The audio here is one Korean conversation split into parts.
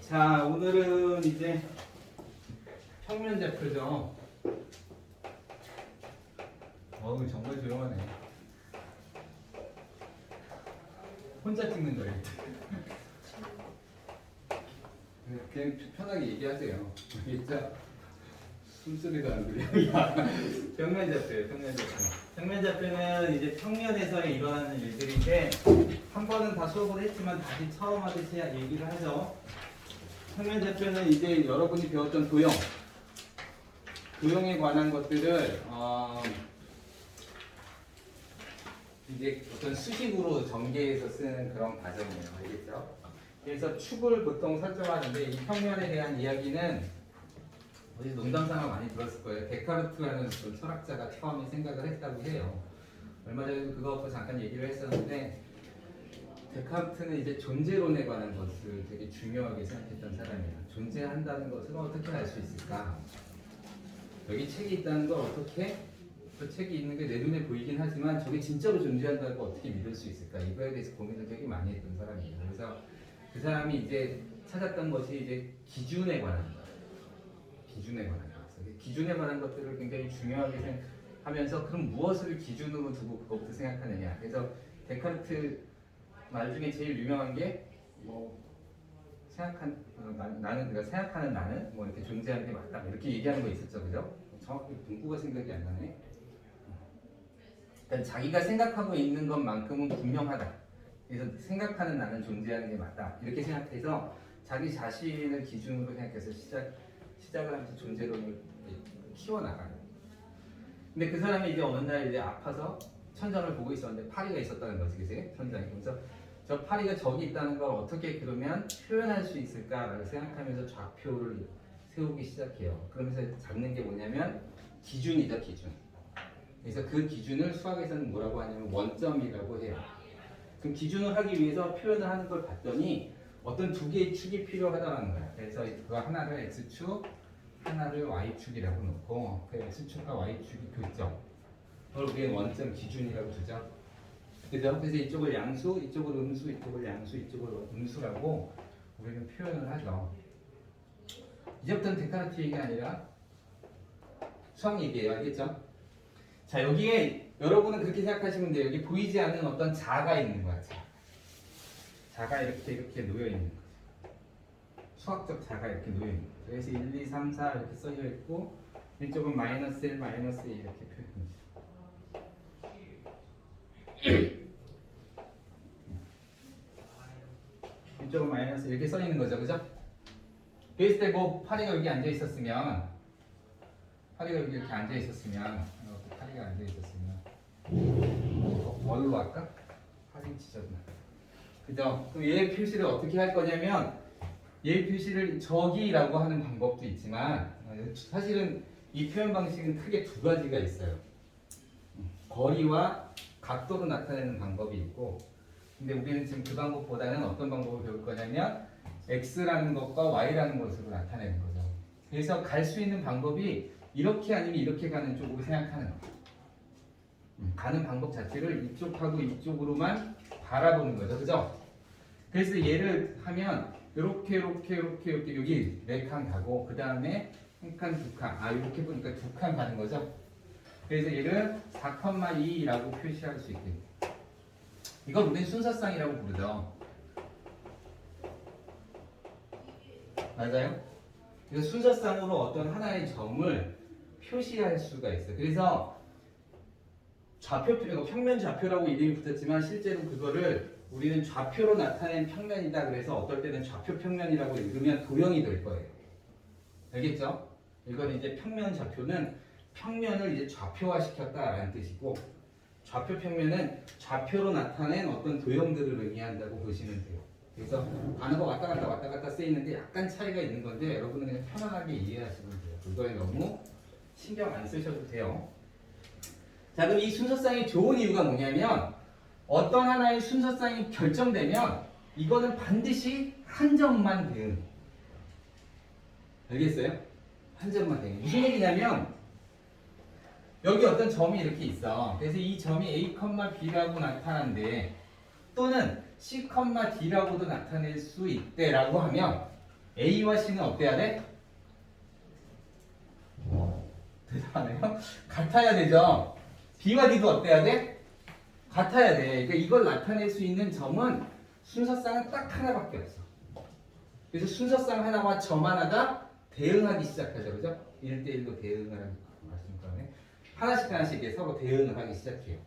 자, 오늘은 이제 평면 좌표죠. 어우, 정말 조용하네. 혼자 찍는 거예요. 그냥 편하게 얘기하세요. 진짜 숨소리도 안 들려. 평면 좌표예요, 평면 좌표. 평면 좌표는 이제 평면에서 일어나는 일들인데 한 번은 다 수업을 했지만 다시 처음 하듯이 얘기를 하죠. 평면 좌표는 이제 여러분이 배웠던 도형에 관한 것들을 이제 어떤 수식으로 전개해서 쓰는 그런 과정이에요. 알겠죠? 그래서 축을 보통 설정하는데 이 평면에 대한 이야기는 어디서 농담삼아 많이 들었을 거예요. 데카르트라는 그 철학자가 처음에 생각을 했다고 해요. 얼마 전에도 그거 잠깐 얘기를 했었는데 데카르트는 이제 존재론에 관한 것을 되게 중요하게 생각했던 사람이에요. 존재한다는 것을 어떻게 알 수 있을까? 여기 책이 있다는 걸 어떻게 그 책이 있는 게 내 눈에 보이긴 하지만 저게 진짜로 존재한다는 걸 어떻게 믿을 수 있을까? 이거에 대해서 고민을 되게 많이 했던 사람이에요. 그래서 그 사람이 이제 찾았던 것이 이제 기준에 관한 거예요. 기준에 관한 것. 기준에 관한 것들을 굉장히 중요하게 생각하면서 그럼 무엇을 기준으로 두고 그것부터 생각하느냐. 그래서 데카르트 말 중에 제일 유명한 게 뭐 나는 내가 생각하는 나는 뭐 이렇게 존재하는 게 맞다 이렇게 얘기하는 거 있었죠, 그죠? 정확히 문구가 생각이 안 나네. 그러니까 자기가 생각하고 있는 것만큼은 분명하다. 그래서 생각하는 나는 존재하는 게 맞다 이렇게 생각해서 자기 자신을 기준으로 생각해서 시작을 하면서 존재론을 키워나가는. 근데 그 사람이 이제 어느 날 이제 아파서 천장을 보고 있었는데 파리가 있었다는 거지, 그지? 천장에. 그래서 저 파리가 저기 있다는 걸 어떻게 그러면 표현할 수 있을까라고 생각하면서 좌표를 세우기 시작해요. 그러면서 잡는 게 뭐냐면 기준이죠, 기준. 그래서 그 기준을 수학에서는 뭐라고 하냐면 원점이라고 해요. 그럼 기준을 하기 위해서 표현을 하는 걸 봤더니 어떤 두 개의 축이 필요하다는 거야. 그래서 그거 하나를 x축, 하나를 y축이라고 놓고 그 x축과 y축이 교점. 그걸 우리는 원점 기준이라고 두죠. 그래서 이쪽을 양수, 이쪽을 음수, 이쪽을 양수, 이쪽을 음수라고 우리는 표현을 하죠. 이제부터는 데카르트 얘기가 아니라 수학 얘기예요. 알겠죠? 자, 여기에 여러분은 그렇게 생각하시면 돼요. 여기 보이지 않는 어떤 자가 있는 거야. 자가 이렇게 놓여 있는 거죠. 수학적 자가 이렇게 놓여 있는 거죠. 그래서 1, 2, 3, 4 이렇게 써져 있고 이쪽은 마이너스 1, 마이너스 2 이렇게 표현합니다. 이쪽은 마이너스 이렇게 써 있는 거죠, 그죠? 그랬을 때 뭐 파리가 여기 앉아 있었으면, 파리가 여기 이렇게 앉아 있었으면, 파리가 앉아 있었으면, 뭘로 할까? 파리 지졌나? 그죠? 그럼 얘 표시를 어떻게 할 거냐면, 얘 표시를 저기라고 하는 방법도 있지만, 사실은 이 표현 방식은 크게 두 가지가 있어요. 거리와 각도로 나타내는 방법이 있고, 근데 우리는 지금 그 방법보다는 어떤 방법을 배울 거냐면 x라는 것과 y라는 것으로 나타내는 거죠. 그래서 갈 수 있는 방법이 이렇게 아니면 이렇게 가는 쪽으로 생각하는 거예요. 가는 방법 자체를 이쪽하고 이쪽으로만 바라보는 거죠. 그죠? 그래서 얘를 하면 이렇게 여기 4칸 가고 그 다음에 한 칸, 두 칸. 이렇게 보니까 2칸 가는 거죠. 그래서 얘를 4,2라고 표시할 수 있게. 이걸 우리는 순서쌍이라고 부르죠. 맞아요? 그래서 순서쌍으로 어떤 하나의 점을 표시할 수가 있어요. 그래서 평면 좌표라고 이름이 붙었지만 실제로 그거를 우리는 좌표로 나타낸 평면이다. 그래서 어떨 때는 좌표 평면이라고 읽으면 도형이 될 거예요. 알겠죠? 이건 이제 평면 좌표는 평면을 이제 좌표화 시켰다라는 뜻이고 좌표 평면은 좌표로 나타낸 어떤 도형들을 의미한다고 보시면 돼요. 그래서 단어가 왔다 갔다 쓰이는데 약간 차이가 있는 건데 여러분은 그냥 편안하게 이해하시면 돼요. 그거에 너무 신경 안 쓰셔도 돼요. 자, 그럼 이 순서쌍이 좋은 이유가 뭐냐면 어떤 하나의 순서쌍이 결정되면 이거는 반드시 한 점만 대응. 알겠어요? 한 점만 대응. 무슨 얘기냐면 여기 어떤 점이 이렇게 있어. 그래서 이 점이 A, B라고 나타난데 또는 C, D라고도 나타낼 수 있대라고 하면 A와 C는 어때야 돼? 대단하네요. 같아야 되죠. B와 D도 어때야 돼? 같아야 돼. 그러니까 이걸 나타낼 수 있는 점은 순서쌍은 딱 하나밖에 없어. 그래서 순서쌍 하나와 점 하나가 대응하기 시작하죠. 그죠? 1대1로 대응을 하는 말씀드렸네. 하나씩 이렇게 서로 대응을 하기 시작해요.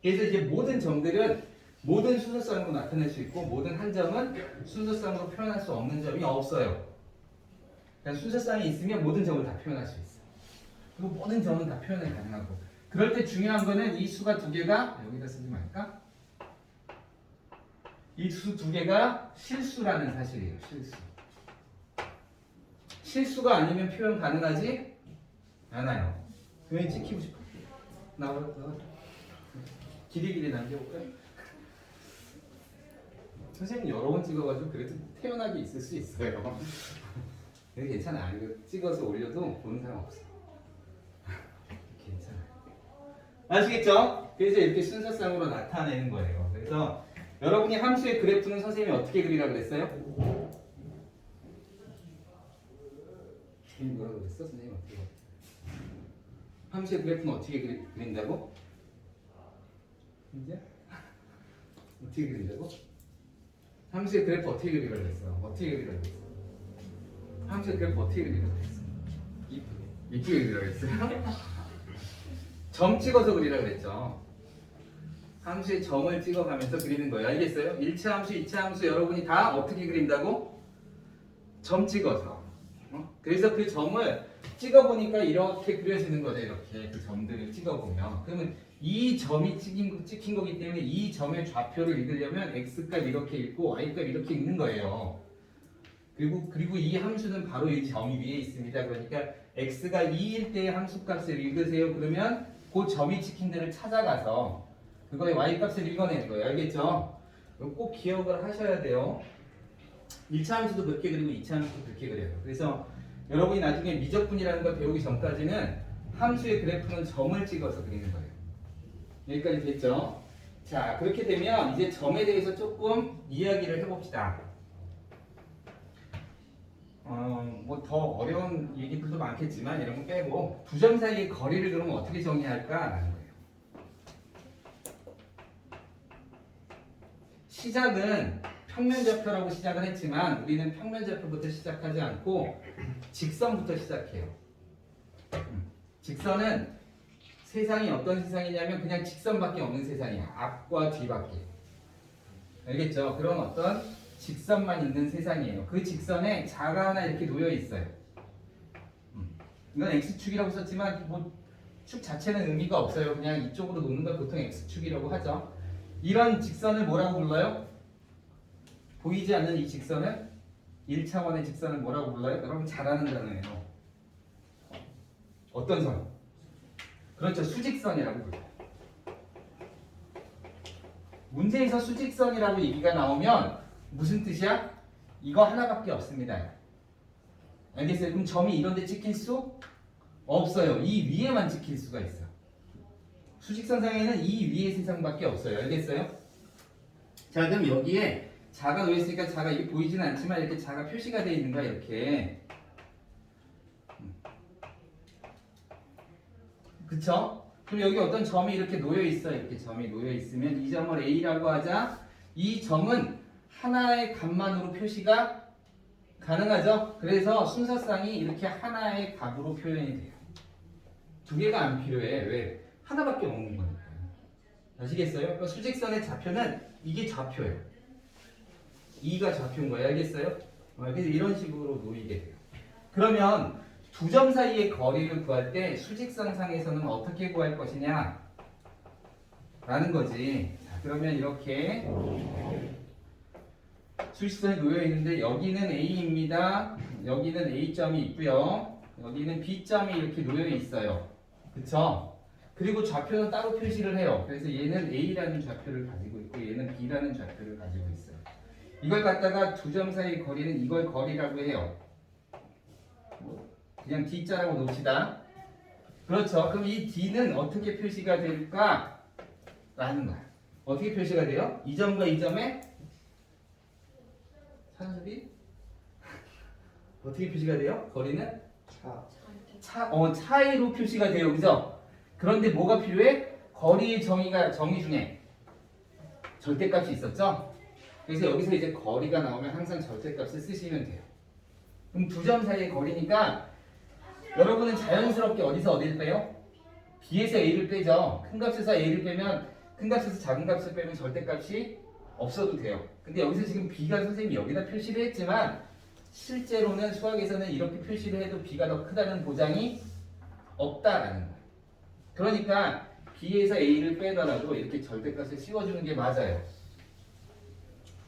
그래서 이제 모든 점들은 모든 순서쌍으로 나타낼 수 있고 모든 한 점은 순서쌍으로 표현할 수 없는 점이 없어요. 그러니까 순서쌍이 있으면 모든 점을 다 표현할 수 있어. 그리고 모든 점은 다 표현이 가능하고 그럴 때 중요한 거는 이 수가 두 개가 여기다 쓰지 말까? 이 수 두 개가 실수라는 사실이에요. 실수가 아니면 표현 가능하지 않아요. 왜 찍히고 싶어? 나와. 길이 남겨볼까요? 선생님 여러 번 찍어가지고 그래도 태연하게 있을 수 있어요. 근데 괜찮아. 이거 찍어서 올려도 보는 사람 없어. 괜찮아. 아시겠죠? 그래서 이렇게 순서쌍으로 나타내는 거예요. 그래서 여러분이 함수의 그래프는 선생님이 어떻게 그리라고 그랬어요? 뭐라고 그랬어? 선생님 어떻게 그렸어? 함수의 그래프는 어떻게 그린다고? 이제? 어떻게 그린다고? 함수의 그래프 어떻게 그리라고 그랬어? 어떻게 그리라고 그랬어? 함수의 그래프 어떻게 그리라고 그랬어? 이쁘게 그리라고 그랬어요? 점 찍어서 그리라고 그랬죠. 함수의 점을 찍어가면서 그리는 거예요. 알겠어요? 1차 함수, 2차 함수 여러분이 다 어떻게 그린다고? 점 찍어서. 그래서 그 점을 찍어보니까 이렇게 그려지는 거죠. 이렇게 그 점들을 찍어보면. 그러면 이 점이 찍힌 거기 때문에 이 점의 좌표를 읽으려면 x값 이렇게 읽고 y값 이렇게 읽는 거예요. 그리고 이 함수는 바로 이 점이 위에 있습니다. 그러니까 x가 2일 때의 함수값을 읽으세요. 그러면 그 점이 찍힌 데를 찾아가서 그거의 y값을 읽어내는 거예요. 알겠죠? 꼭 기억을 하셔야 돼요. 1차 함수도 그렇게 그리고 2차 함수도 그렇게 그려요. 그래서 여러분이 나중에 미적분이라는 걸 배우기 전까지는 함수의 그래프는 점을 찍어서 그리는 거예요. 여기까지 됐죠? 자, 그렇게 되면 이제 점에 대해서 조금 이야기를 해봅시다. 뭐 더 어려운 얘기들도 많겠지만 이런 거 빼고 두 점 사이의 거리를 그러면 어떻게 정의할까라는 거예요. 시작은 평면좌표라고 시작을 했지만 우리는 평면좌표부터 시작하지 않고 직선부터 시작해요. 직선은 세상이 어떤 세상이냐면 그냥 직선밖에 없는 세상이야. 앞과 뒤밖에. 알겠죠? 그런 어떤 직선만 있는 세상이에요. 그 직선에 자가 하나 이렇게 놓여 있어요. 이건 x축이라고 썼지만 뭐 축 자체는 의미가 없어요. 그냥 이쪽으로 놓는 걸 보통 x축이라고 하죠. 이런 직선을 뭐라고 불러요? 보이지 않는 이 직선을 1차원의 직선을 뭐라고 불러요? 여러분 잘 아는 단어예요. 어떤 선? 그렇죠. 수직선이라고 불러요. 문제에서 수직선이라고 얘기가 나오면 무슨 뜻이야? 이거 하나밖에 없습니다. 알겠어요? 그럼 점이 이런 데 찍힐 수 없어요. 이 위에만 찍힐 수가 있어. 수직선상에는 이 위의 세상밖에 없어요. 알겠어요? 자, 그럼 여기에 자가 놓여있으니까 자가 이게 보이지는 않지만 이렇게 자가 표시가 되어 있는 거야. 이렇게. 그쵸? 그럼 여기 어떤 점이 이렇게 놓여있어. 이렇게 점이 놓여있으면 이 점을 A라고 하자. 이 점은 하나의 값만으로 표시가 가능하죠? 그래서 순서쌍이 이렇게 하나의 값으로 표현이 돼요. 두 개가 안 필요해. 왜? 하나밖에 없는 거니까. 아시겠어요? 그러니까 수직선의 좌표는 이게 좌표예요. 2가 좌표인 거예요. 알겠어요? 그래서 이런 식으로 놓이게 돼요. 그러면 두 점 사이의 거리를 구할 때 수직선상에서는 어떻게 구할 것이냐? 라는 거지. 자, 그러면 이렇게 수직선이 놓여 있는데 여기는 A입니다. 여기는 A점이 있고요. 여기는 B점이 이렇게 놓여 있어요. 그쵸? 그리고 좌표는 따로 표시를 해요. 그래서 얘는 A라는 좌표를 가지고 있고 얘는 B라는 좌표를 가지고 있어요. 이걸 갖다가 두 점 사이의 거리는 이걸 거리라고 해요. 그냥 D자라고 놓읍시다. 그렇죠. 그럼 이 D는 어떻게 표시가 될까? 라는 거야. 어떻게 표시가 돼요? 이 점과 이 점의 산수비 어떻게 표시가 돼요? 거리는 차. 차이로 표시가 돼요, 그죠? 그런데 뭐가 필요해? 거리의 정의 중에 절대값이 있었죠? 그래서 여기서 이제 거리가 나오면 항상 절대값을 쓰시면 돼요. 그럼 두 점 사이의 거리니까 여러분은 자연스럽게 어디서 어디를 빼요? B에서 A를 빼죠. 큰 값에서 A를 빼면 큰 값에서 작은 값을 빼면 절대값이 없어도 돼요. 근데 여기서 지금 B가 선생님이 여기다 표시를 했지만 실제로는 수학에서는 이렇게 표시를 해도 B가 더 크다는 보장이 없다라는 거예요. 그러니까 B에서 A를 빼더라도 이렇게 절대값을 씌워주는 게 맞아요.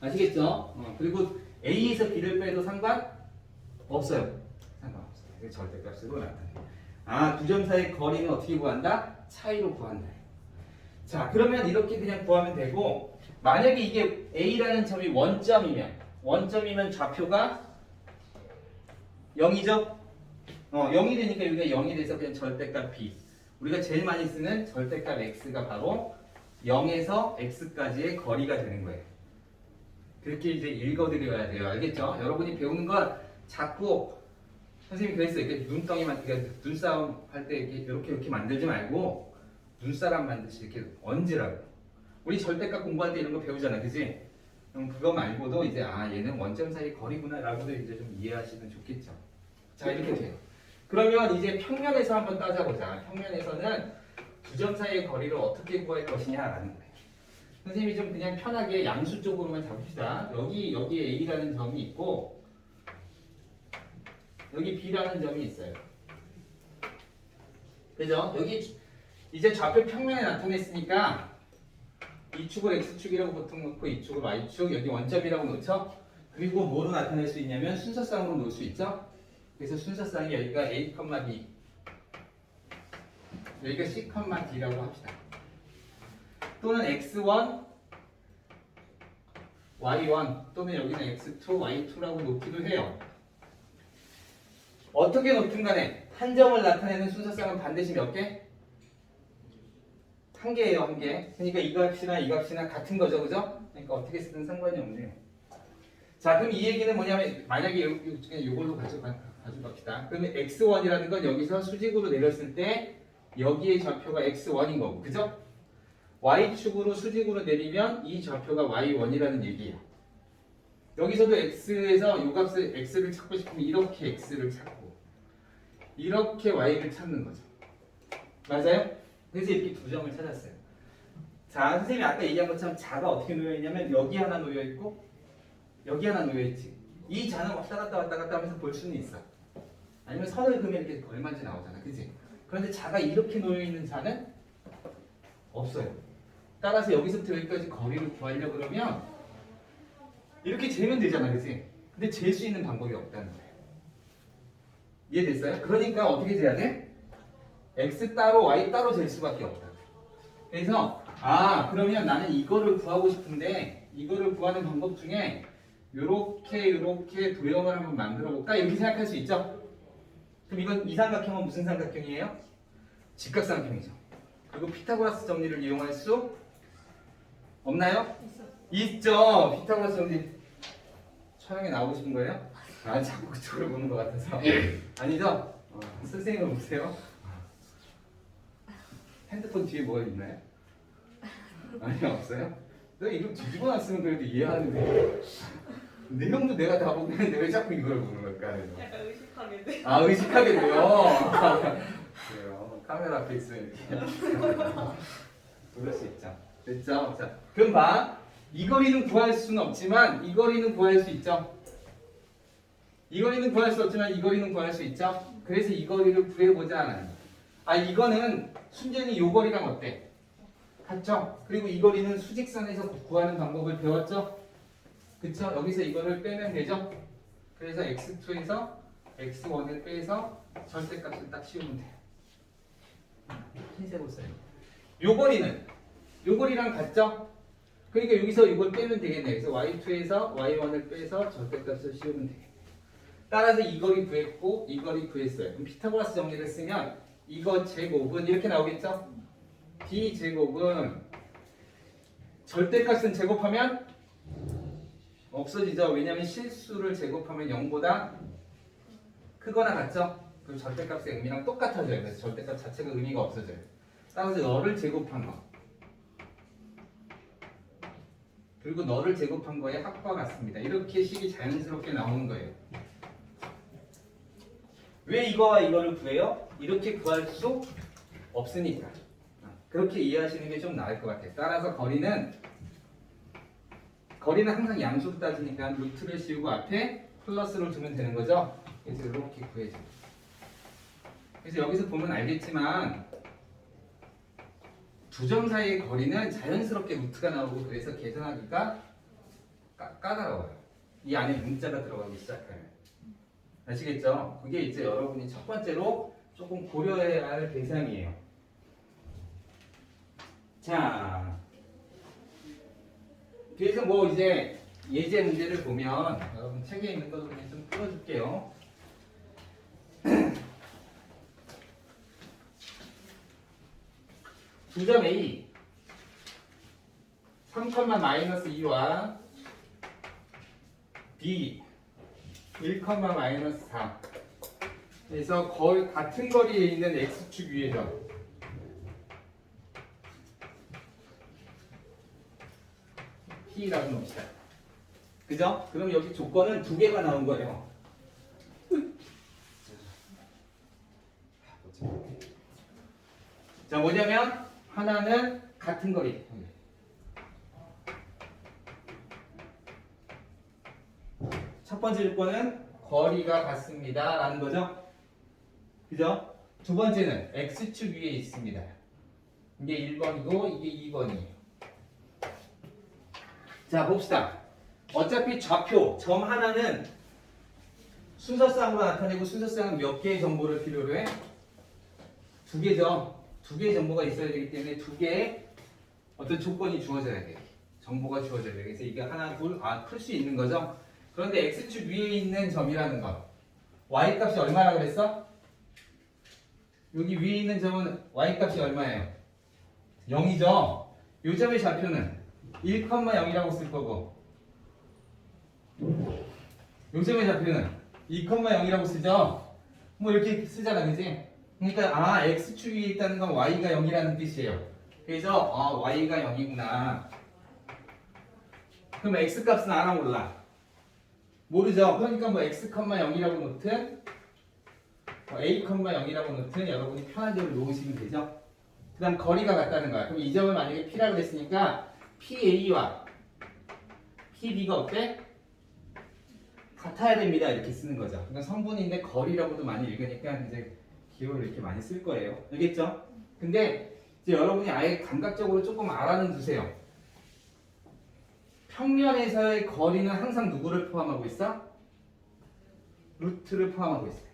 아시겠죠? 그리고 A에서 B를 빼도 상관없어요. 상관없어요. 절대값으로 나타내요. 두 점 사이의 거리는 어떻게 구한다? 차이로 구한다. 자, 그러면 이렇게 그냥 구하면 되고, 만약에 이게 A라는 점이 원점이면 좌표가 0이죠? 0이 되니까 여기가 0이 돼서 그냥 절대값 B. 우리가 제일 많이 쓰는 절대값 X가 바로 0에서 X까지의 거리가 되는 거예요. 그렇게 이제 읽어드려야 돼요. 알겠죠? 여러분이 배우는 건 자꾸 선생님이 그랬어요. 이렇게 눈덩이만, 그러니까 눈싸움 할 때 이렇게 만들지 말고 눈사람 만드시 이렇게 얹으라고. 우리 절대값 공부할 때 이런 거 배우잖아, 그지? 그럼 그거 말고도 이제 얘는 원점 사이 거리구나라고도 이제 좀 이해하시면 좋겠죠. 자, 이렇게 돼요. 그러면 이제 평면에서 한번 따져보자. 평면에서는 두 점 사이의 거리를 어떻게 구할 것이냐라는 거예요. 선생님이 좀 그냥 편하게 양수 쪽으로만 잡읍시다. 여기에 A라는 점이 있고 여기 B라는 점이 있어요. 그죠? 여기 이제 좌표 평면에 나타냈으니까 이 축을 X축이라고 보통 놓고 이 축을 Y축, 여기 원점이라고 놓죠? 그리고 뭐로 나타낼 수 있냐면 순서쌍으로 놓을 수 있죠? 그래서 순서쌍이 여기가 A, B, 여기가 C, D라고 합시다. 또는 X1, Y1 또는 여기는 X2, Y2라고 놓기도 해요. 어떻게 놓든 간에 한 점을 나타내는 순서쌍은 반드시 몇 개? 한 개예요, 한 개. 그러니까 이 값이나 이 값이나 같은 거죠, 그죠? 그러니까 어떻게 쓰든 상관이 없네요. 자, 그럼 이 얘기는 뭐냐면 만약에 이걸로 가져갑시다. 그러면 X1이라는 건 여기서 수직으로 내렸을 때 여기의 좌표가 X1인 거고, 그죠? Y축으로 수직으로 내리면 이 좌표가 Y1이라는 얘기예요. 여기서도 X에서 이 값을 X를 찾고 싶으면 이렇게 X를 찾고 이렇게 Y를 찾는 거죠. 맞아요? 그래서 이렇게 두 점을 찾았어요. 자, 선생님이 아까 얘기한 것처럼 자가 어떻게 놓여있냐면 여기 하나 놓여있고 여기 하나 놓여있지. 이 자는 왔다 갔다 하면서 볼 수는 있어. 아니면 선을 그으면 이렇게 얼마인지 나오잖아, 그치? 그런데 자가 이렇게 놓여있는 자는 없어요. 따라서 여기서부터 여기까지 거리를 구하려고 그러면 이렇게 재면 되잖아, 그치? 근데 잴 수 있는 방법이 없다는 거예요. 이해됐어요? 그러니까 어떻게 재야 돼? X 따로 Y 따로 잴 수밖에 없다. 그래서 그러면 나는 이거를 구하고 싶은데 이거를 구하는 방법 중에 요렇게 도형을 한번 만들어 볼까? 이렇게 생각할 수 있죠? 그럼 이건 이 삼각형은 무슨 삼각형이에요? 직각삼각형이죠. 그리고 피타고라스 정리를 이용할 수 없나요? 있죠. 피타고라스 정리 촬영에 나오고 싶은 거예요? 자꾸 그쪽으로 보는 것 같아서. 아니죠? 선생님을 보세요. 핸드폰 뒤에 뭐가 있나요? 아니, 없어요? 내가 이거 뒤집어 놨으면 그래도 이해하는데 내용도 내가 다 보고 있는데 왜 자꾸 이걸 보는 걸까? 그래서. 약간 의식하게 돼. 의식하게 돼요. 그래요. 카메라 앞에 있으면 이렇게 그럴 수 있죠. 됐죠? 자, 그럼 봐. 이 거리는 구할 수는 없지만 이 거리는 구할 수 있죠. 이 거리는 구할 수 없지만 이 거리는 구할 수 있죠. 그래서 이 거리를 구해보자. 이거는 순전히 이 거리랑 어때? 같죠? 그리고 이 거리는 수직선에서 구하는 방법을 배웠죠? 그쵸? 여기서 이거를 빼면 되죠? 그래서 x2에서 x1을 빼서 절대값을 딱 씌우면 돼요. 흰색으로 써요. 요 거리랑 같죠? 그러니까 여기서 이걸 빼면 되겠네. 그래서 y2에서 y1을 빼서 절대값을 씌우면 되겠네. 따라서 이 거리 구했고 이 거리 구했어요. 그럼 피타고라스 정리를 쓰면 이거 제곱은 이렇게 나오겠죠? b 제곱은 절대값은 제곱하면 없어지죠. 왜냐하면 실수를 제곱하면 0보다 크거나 같죠? 그럼 절대값의 의미랑 똑같아져요. 그래서 절대값 자체가 의미가 없어져요. 따라서 너를 제곱한 거 그리고 너를 제곱한 거의 합과 같습니다. 이렇게 식이 자연스럽게 나오는 거예요. 왜 이거와 이거를 구해요? 이렇게 구할 수 없으니까. 그렇게 이해하시는 게 좀 나을 것 같아요. 따라서 거리는 항상 양수로 따지니까 루트를 씌우고 앞에 플러스를 두면 되는 거죠. 그래서 이렇게 구해줘. 그래서 여기서 보면 알겠지만 두 점 사이의 거리는 자연스럽게 루트가 나오고 그래서 계산하기가 까다로워요. 이 안에 문자가 들어가기 시작하면. 아시겠죠? 그게 이제 여러분이 첫 번째로 조금 고려해야 할 대상이에요. 자, 그래서 뭐 이제 예제 문제를 보면 여러분 책에 있는 것도 그냥 좀 풀어줄게요. 두 점 A 3,-2와 B 1,-4 그래서 거의 같은 거리에 있는 X축 위에서 P라고 놓읍시다. 그죠? 그럼 여기 조건은 두 개가 나온 거예요. 자, 뭐냐면 하나는 같은 거리. 첫 번째 조건은 거리가 같습니다. 라는 거죠. 그죠? 두 번째는 X축 위에 있습니다. 이게 1번이고 이게 2번이에요. 자, 봅시다. 어차피 좌표, 점 하나는 순서쌍으로 나타내고 순서쌍은 몇 개의 정보를 필요로 해? 두 개죠. 두 개의 정보가 있어야 되기 때문에 두 개의 어떤 조건이 주어져야 돼. 정보가 주어져야 돼. 그래서 이게 하나, 둘, 풀 수 있는 거죠. 그런데 X축 위에 있는 점이라는 것. Y값이 얼마라고 그랬어? 여기 위에 있는 점은 Y값이 얼마예요? 0이죠. 이 점의 좌표는 1,0이라고 쓸 거고 이 점의 좌표는 2,0이라고 쓰죠. 뭐 이렇게 쓰잖아, 그지? 그러니까 X축 위에 있다는 건 Y가 0이라는 뜻이에요. 그래서 Y가 0이구나. 그럼 X값은 알아 몰라? 모르죠? 그러니까 뭐 X,0이라고 놓든 A,0이라고 놓든 여러분이 편한 대로 놓으시면 되죠. 그 다음 거리가 같다는 거야. 그럼 이 점을 만약에 P라고 그랬으니까 PA와 PB가 어때? 같아야 됩니다. 이렇게 쓰는 거죠. 그러니까 성분인데 거리라고도 많이 읽으니까 이제 기호를 이렇게 많이 쓸 거예요. 알겠죠? 근데 이제 여러분이 아예 감각적으로 조금 알아는 두세요. 평면에서의 거리는 항상 누구를 포함하고 있어? 루트를 포함하고 있어요.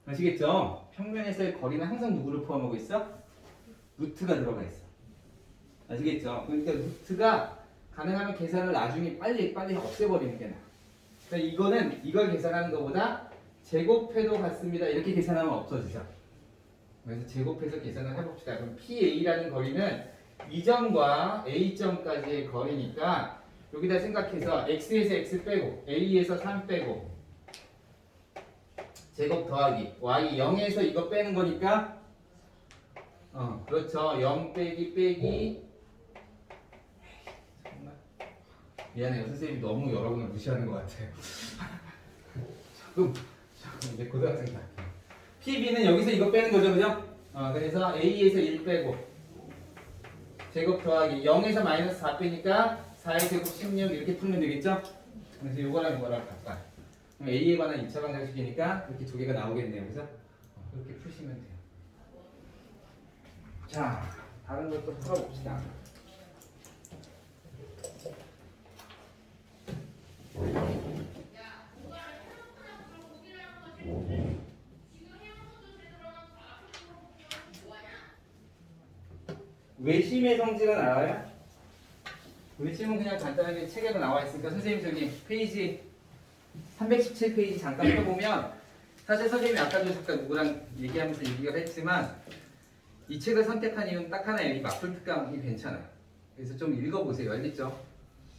아시겠죠? 평면에서의 거리는 항상 누구를 포함하고 있어? 루트가 들어가 있어. 아시겠죠? 그러니까 루트가 가능하면 계산을 나중에 빨리 없애버리는 게 나아. 그러니까 이걸 계산하는 것보다 제곱해도 같습니다. 이렇게 계산하면 없어지죠. 그래서 제곱해서 계산을 해봅시다. 그럼 PA라는 거리는 이 점과 A점까지의 거리니까 여기다 생각해서 X에서 X 빼고 A에서 3 빼고 제곱 더하기 Y 0에서 이거 빼는 거니까 그렇죠. 0 빼기 정말 미안해요. 선생님이 너무 여러분을 무시하는 것 같아요. 조금 이제 고등학생 같아요. PB는 여기서 이거 빼는 거죠, 그죠? 그래서 A에서 1 빼고 제곱 더하기 0에서 마이너스 4 빼니까 4의 제곱 16 이렇게 풀면 되겠죠? 그래서 이거랑 가까이. 그럼 A에 관한 2차 방정식이니까 이렇게 두 개가 나오겠네요, 그죠? 그렇게 푸시면 돼요. 자, 다른 것도 풀어봅시다. 외심의 성질은 알아요? 외심은 그냥 간단하게 책에도 나와 있으니까 선생님 저기 페이지 317페이지 잠깐 펴보면 사실 선생님이 아까도 잠깐 누구랑 얘기하면서 얘기를 했지만 이 책을 선택한 이유는 딱 하나예요. 이 마플 특강이 괜찮아요. 그래서 좀 읽어보세요. 알겠죠?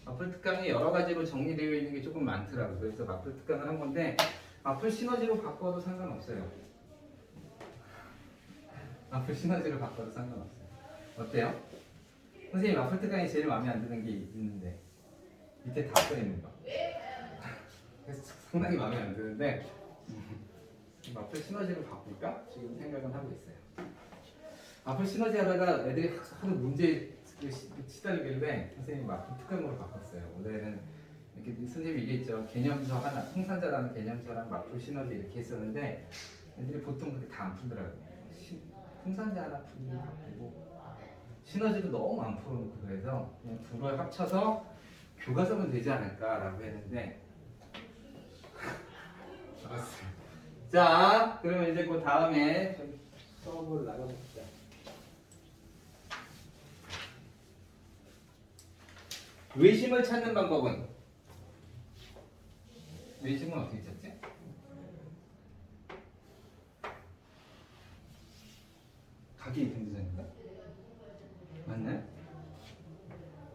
마플 특강이 여러 가지로 정리되어 있는 게 조금 많더라고요. 그래서 마플 특강을 한 건데 마플 시너지로 바꿔도 상관없어요. 마플 시너지로 바꿔도 상관없어요. 어때요? 선생님 마플 특강이 제일 마음에 안 드는 게 있는데 밑에 다 써있는 거. 그래서 상당히 마음에 안 드는데 마플 시너지로 바꿀까? 지금 생각은 하고 있어요. 마플 시너지 하다가 애들이 하도 문제 시달리길래 선생님이 마플 특강으로 바꿨어요. 원래는 이렇게 선생님이 얘기했죠. 개념서 하나, 통산자라는 개념서랑 마플 시너지 이렇게 했었는데 애들이 보통 그렇게 다 안 풀더라고요. 통산자 하나 풀고 바꾸고 시너지도 너무 안 풀어놓고 그래서 그냥 둘을 합쳐서 교과서면 되지 않을까라고 했는데 알았어요. 자, 그러면 이제 그 다음에 수업으로 나가봅시다. 외심을 찾는 방법은? 외심은 어떻게 찾지? 가게 이등분선인가? 맞나요?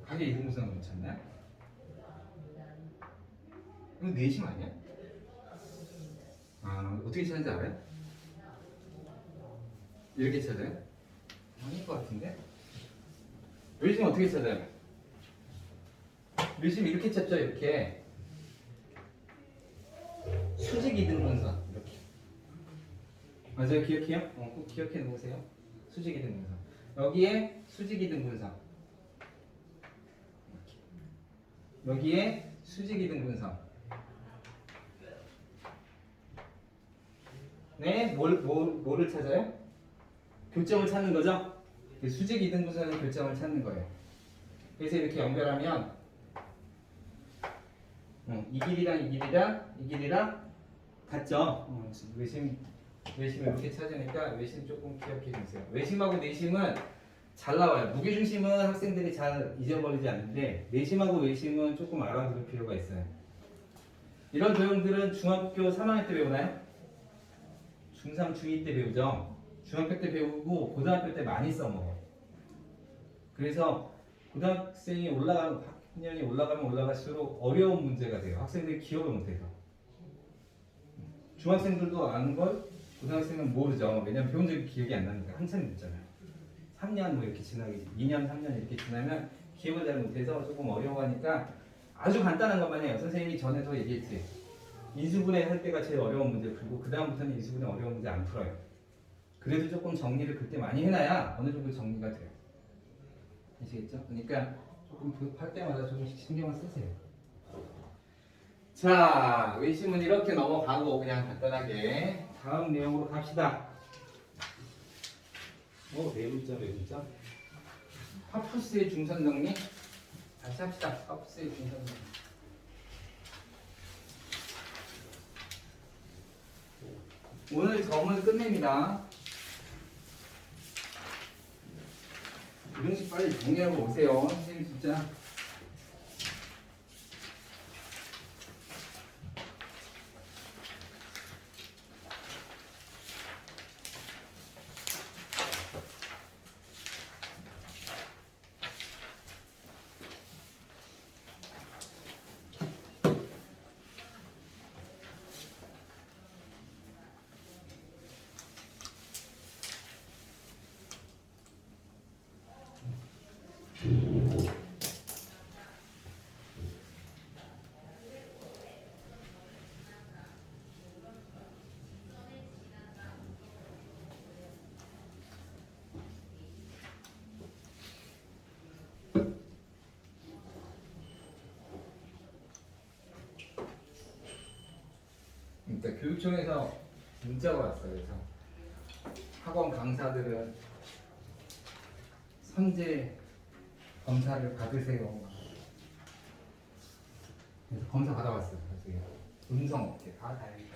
가게 이등분선을 못 찾나요? 이거 내심 아니야? 아, 어떻게 찾는지 알아요? 이렇게 찾아요? 아닐 것 같은데? 외심 어떻게 찾아요? 외심 이렇게 찾죠, 이렇게. 수직 이등분선 이렇게. 맞아요, 기억해요? 꼭 기억해 놓으세요. 수직 이등분선. 여기에 수직 이등분선. 여기에 수직 이등분선. 네, 뭐를 찾아요? 교점을 찾는 거죠? 수직 이등분선은 교점을 찾는 거예요. 그래서 이렇게 연결하면 이 길이랑 이 길이랑 같죠? 외심을 이렇게 찾으니까 외심 조금 기억해 주세요. 외심하고 내심은 잘 나와요. 무게중심은 학생들이 잘 잊어버리지 않는데 내심하고 외심은 조금 알아둘 필요가 있어요. 이런 도형들은 중학교 3학년 때 배우나요? 중3, 중2 때 배우죠? 중학교 때 배우고 고등학교 때 많이 써먹어요. 그래서 고등학생이 학년이 올라가면 올라갈수록 어려운 문제가 돼요. 학생들이 기억을 못해서. 중학생들도 아는 걸 고등학생은 모르죠. 왜냐면 배운 적이 기억이 안 나니까 한참 늦잖아요. 3년 뭐 이렇게 지나기 2년 3년 이렇게 지나면 기억을 잘 못해서 조금 어려워하니까 아주 간단한 것만 해요. 선생님이 전에도 얘기했지. 인수분해 할 때가 제일 어려운 문제 풀고 그 다음부터는 인수분해 어려운 문제 안 풀어요. 그래도 조금 정리를 그때 많이 해놔야 어느 정도 정리가 돼요. 아시겠죠? 그러니까 조금 할 때마다 조금씩 신경을 쓰세요. 자, 외심은 이렇게 넘어가고 그냥 간단하게 다음 내용으로 갑시다. 네 문자. 파푸스의 중선 정리. 다시 합시다. 파푸스의 중선 정리. 오늘 점을 끝냅니다. 이동식 빨리 정리하고 오세요. 선생님 진짜. 그러니까 교육청에서 문자가 왔어요. 그래서 학원 강사들은 선제 검사를 받으세요. 그래서 검사 받아봤어요. 그래서 음성 없게 다 다행이다.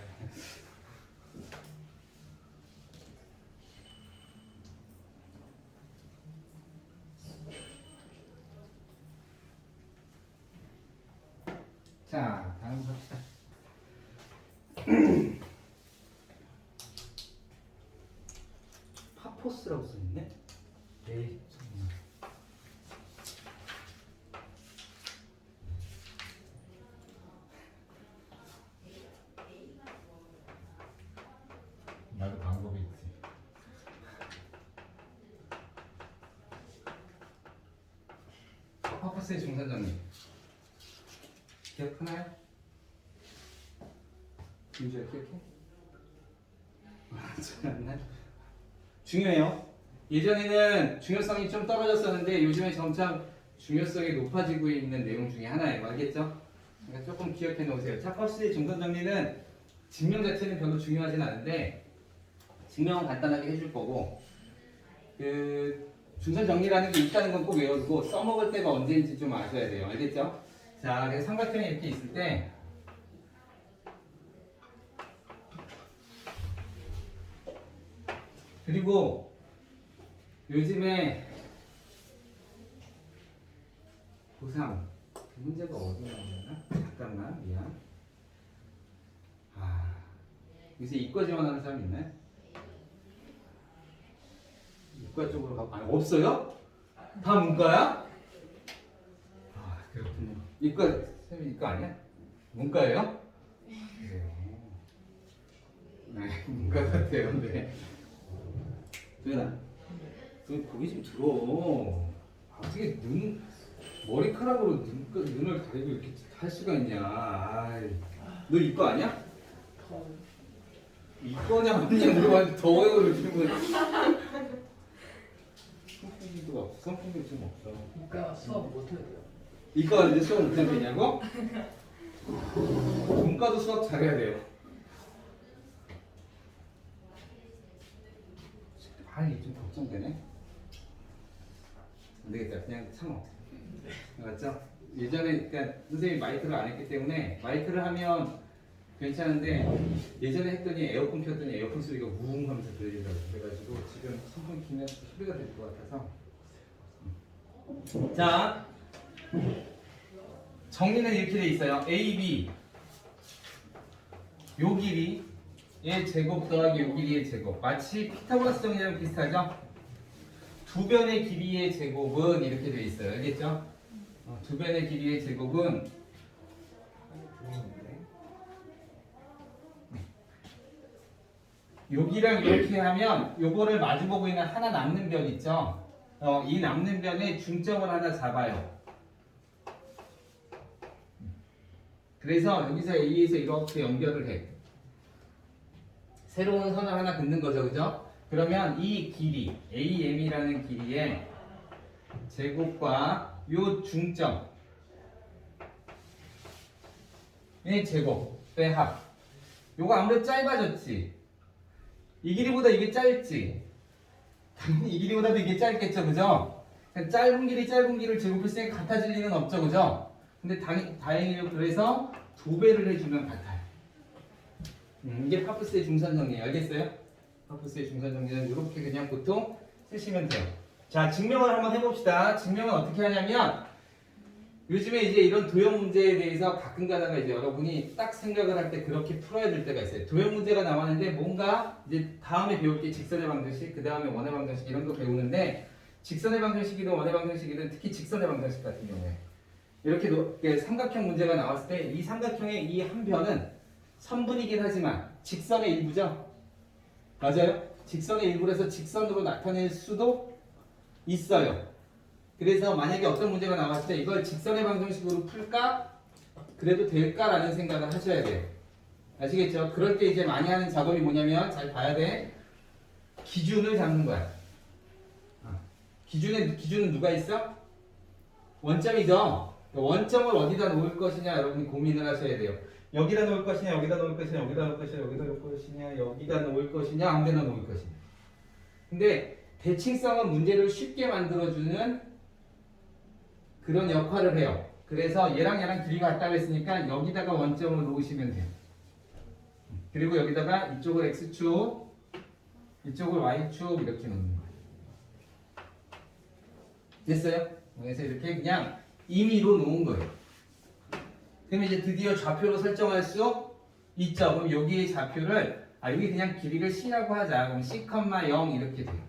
자, 다음 갑시다. 파포스라고 써있네? 네, 정말. 파프스의 중선 정리. 기억하나요? 윤주야 기억해? 아, 중요해요. 예전에는 중요성이 좀 떨어졌었는데 요즘에 점점 중요성이 높아지고 있는 내용 중에 하나예요. 알겠죠? 그러니까 조금 기억해 놓으세요. 자, 파프스의 중선 정리는 증명 자체는 별로 중요하진 않은데 증명은 간단하게 해줄 거고 그 중선 정리라는 게 있다는 건 꼭 외워두고 써먹을 때가 언제인지 좀 아셔야 돼요. 알겠죠? 자, 그래서 삼각형이 이렇게 있을 때 그리고 요즘에 고3 그 문제가 어디 나오냐? 잠깐만 미안. 아, 요새 이과 지원하는 사람 있나요? 이과 쪽으로 가고 아니 없어요? 다 문과야? 아 그렇군요. 이과 쌤이 이과 아니야? 문과예요? 그래요. 네 문과 같아요. 네. 도현아, 너 고개 좀 들어. 어떻게 머리카락으로 눈을 가리고 이렇게 할 수가 있냐? 아이, 너 이과 아니야? 이과냐 아니냐 물어봤는데 더워요 그러시는 선풍기도 없어. 선풍기 좀 없어. 그러니까 수업 못해도 돼요. 이과 이제 수업 못해도 되냐고? 문과도 수학 잘해야 돼요. 아 이게 좀 걱정되네. 안 되겠다. 그냥 참어. 맞죠? 예전에 그러니까 선생님이 마이크를 안 했기 때문에 마이크를 하면 괜찮은데 예전에 했더니 에어컨 켰더니 에어컨 소리가 우웅 하면서 들리더라고요. 그래가지고 지금 선풍기 키면 소리가 될 것 같아서 자 정리는 이렇게 돼 있어요. A, B 요 길이의 제곱 더하기 요 길이의 제곱 마치 피타고라스 정리랑 비슷하죠? 두 변의 길이의 제곱은 이렇게 돼 있어요. 알겠죠? 두 변의 길이의 제곱은 여기랑 이렇게 하면 요거를 마주보고 있는 하나 남는 변 있죠? 이 남는 변에 중점을 하나 잡아요. 그래서 여기서 A에서 이렇게 연결을 해. 새로운 선을 하나 긋는 거죠. 그죠? 그러면 이 길이, AM이라는 길이의 제곱과 요 중점의 제곱의 합. 요거 아무래도 짧아졌지? 이 길이보다 이게 짧지? 당연히 이 길이보다도 이게 짧겠죠, 그죠? 짧은 길이를 제곱했으니까 같아질 리는 없죠, 그죠? 근데 다행히도 그래서 두 배를 해주면 같아요. 이게 파프스의 중선 정리예요. 알겠어요? 파프스의 중선 정리는 이렇게 그냥 보통 쓰시면 돼요. 자, 증명을 한번 해봅시다. 증명은 어떻게 하냐면 요즘에 이제 이런 도형 문제에 대해서 가끔 가다가 이제 여러분이 딱 생각을 할 때 그렇게 풀어야 될 때가 있어요. 도형 문제가 나왔는데 뭔가 이제 다음에 배울 게 직선의 방정식, 그 다음에 원의 방정식 이런 거 배우는데 직선의 방정식이든 원의 방정식이든 특히 직선의 방정식 같은 경우에 이렇게 삼각형 문제가 나왔을 때 이 삼각형의 이 한 변은 선분이긴 하지만 직선의 일부죠? 맞아요? 직선의 일부라서 직선으로 나타낼 수도 있어요. 그래서 만약에 어떤 문제가 나왔을 때 이걸 직선의 방정식으로 풀까? 그래도 될까라는 생각을 하셔야 돼요. 아시겠죠? 그럴 때 이제 많이 하는 작업이 뭐냐면 잘 봐야 돼. 기준을 잡는 거야. 기준은 누가 있어? 원점이죠? 원점을 어디다 놓을 것이냐 여러분이 고민을 하셔야 돼요. 여기다 놓을 것이냐, 여기다 놓을 것이냐, 여기다 놓을 것이냐, 여기다 놓을 것이냐, 여기다 놓을 것이냐, 아무 데나 놓을 것이냐. 근데 대칭성은 문제를 쉽게 만들어주는 그런 역할을 해요. 그래서 얘랑 길이가 같다고 했으니까 여기다가 원점을 놓으시면 돼요. 그리고 여기다가 이쪽을 X축, 이쪽을 Y축 이렇게 놓는 거예요. 됐어요? 그래서 이렇게 그냥 임의로 놓은 거예요. 그럼 이제 드디어 좌표로 설정할 수 있죠. 그럼 여기의 좌표를 여기 그냥 길이를 C라고 하자. 그럼 C, 0 이렇게 돼요.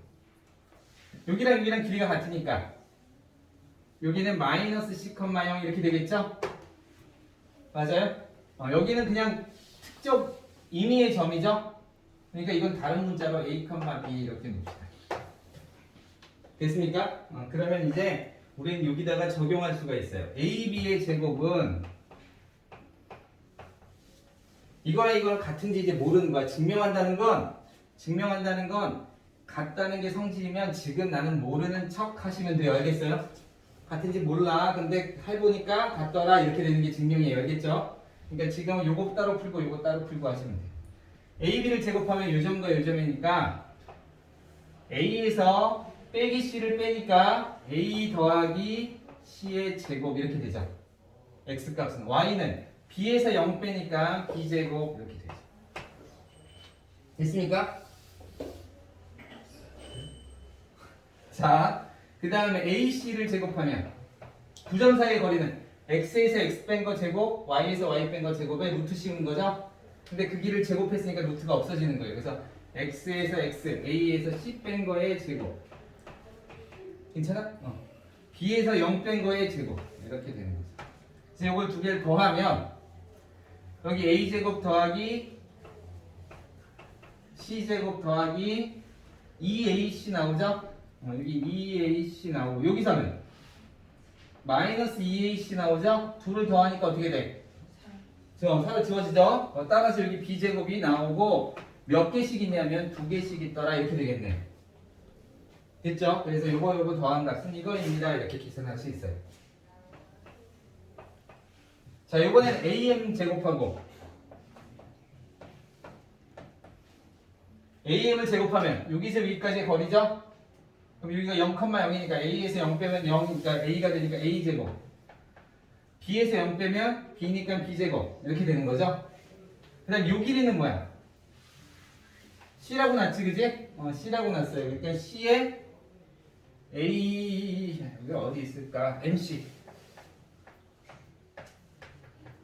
여기랑 길이가 같으니까 여기는 마이너스 C, 0 이렇게 되겠죠? 맞아요? 여기는 그냥 특정 임의의 점이죠? 그러니까 이건 다른 문자로 A, B 이렇게 놓읍시다. 됐습니까? 그러면 이제 우리는 여기다가 적용할 수가 있어요. AB의 제곱은 이거랑 이거랑 같은지 이제 모르는 거야. 증명한다는 건 같다는 게 성질이면 지금 나는 모르는 척 하시면 돼요. 알겠어요? 같은지 몰라. 근데 해보니까 같더라. 이렇게 되는 게 증명이에요. 알겠죠? 그러니까 지금 요거 따로 풀고 요거 따로 풀고 하시면 돼요. AB를 제곱하면 요 점과 요 점이니까 A에서 빼기 C를 빼니까 A 더하기 C의 제곱 이렇게 되죠. X값은. Y는 B에서 0 빼니까 B제곱 이렇게 되죠. 됐습니까? 자, 그 다음에 AC를 제곱하면 두 점 사이의 거리는 X에서 X 뺀 거 제곱, Y에서 Y 뺀 거 제곱에 루트 씌우는 거죠? 근데 그 길을 제곱했으니까 루트가 없어지는 거예요. 그래서 X에서 X, A에서 C 뺀 거의 제곱. 괜찮아? B에서 0 뺀 거의 제곱. 이렇게 되는 거죠. 그래서 이걸 두 개를 더하면 여기 A제곱 더하기 C제곱 더하기 2AC 나오죠? 여기 2AC 나오고 여기서는 마이너스 2AC 나오죠? 둘을 더하니까 어떻게 돼? 살을 지워지죠? 따라서 여기 B제곱이 나오고 몇 개씩 있냐면 두 개씩 있더라 이렇게 되겠네. 됐죠? 그래서 요거 더한 값은 이거입니다. 이렇게 계산할 수 있어요. 자, 이번엔 AM 제곱하고 AM을 제곱하면 여기서 여기까지의 거리죠? 그럼 여기가 0,0이니까 A에서 0 빼면 0이니까 A가 되니까 A제곱, B에서 0 빼면 B니까 B제곱 이렇게 되는 거죠? 그 다음 요 길이는 뭐야? C라고 났지 그지? C라고 났어요. 그러니까 C에 A 여기 어디 있을까? MC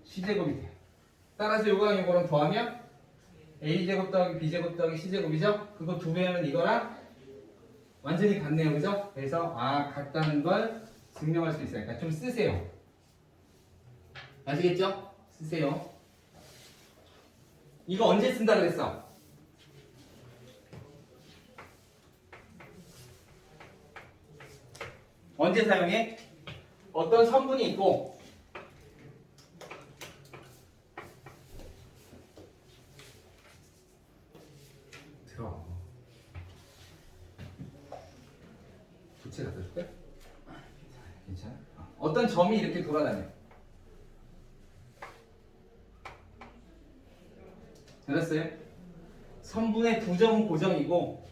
C제곱이 돼요. 따라서 요거랑 요거랑 더하면 A제곱 더하기 B제곱 더하기 C제곱이죠? 그거 두 배하면 이거랑 완전히 같네요. 그죠? 그래서 같다는 걸 증명할 수 있어요. 그러니까 좀 쓰세요. 아시겠죠? 쓰세요. 이거 언제 쓴다 그랬어? 언제 사용해? 어떤 성분이 있고 들어. 부채 갖다 줄까? 괜찮아? 어떤 점이 이렇게 돌아다녀. 알았어요? 선분의 두 점은 고정이고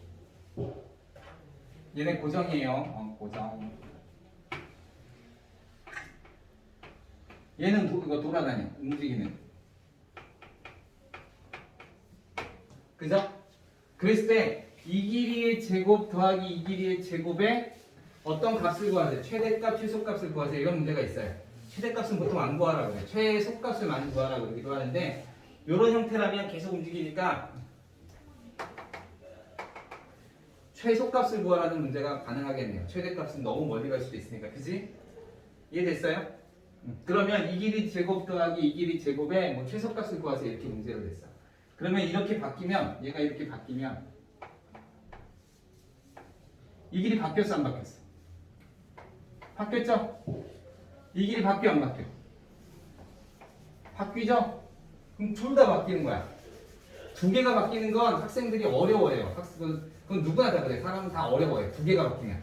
얘네 고정이에요. 고정. 얘는 이거 돌아다녀. 움직이는. 그죠? 그랬을 때 이 길이의 제곱 더하기 이 길이의 제곱에 어떤 값을 구하세요? 최대값, 최소값을 구하세요. 이런 문제가 있어요. 최대값은 보통 안 구하라고 해요. 최소값을 많이 구하라고 그러기도 하는데 이런 형태라면 계속 움직이니까 최소값을 구하라는 문제가 가능하겠네요. 최대값은 너무 멀리 갈 수도 있으니까. 그지? 이해됐어요? 그러면 이 길이 제곱 더하기 이 길이 제곱에 뭐 최소값을 구하세요. 이렇게 문제로 됐어. 그러면 이렇게 바뀌면 얘가 이렇게 바뀌면 이 길이 바뀌었어 안 바뀌었어? 바뀌었죠? 이 길이 바뀌어 안 바뀌어? 바뀌죠? 그럼 둘 다 바뀌는 거야. 두 개가 바뀌는 건 학생들이 어려워해요. 그건 누구나 다 그래. 사람은 다 어려워해요. 두 개가 바뀌면.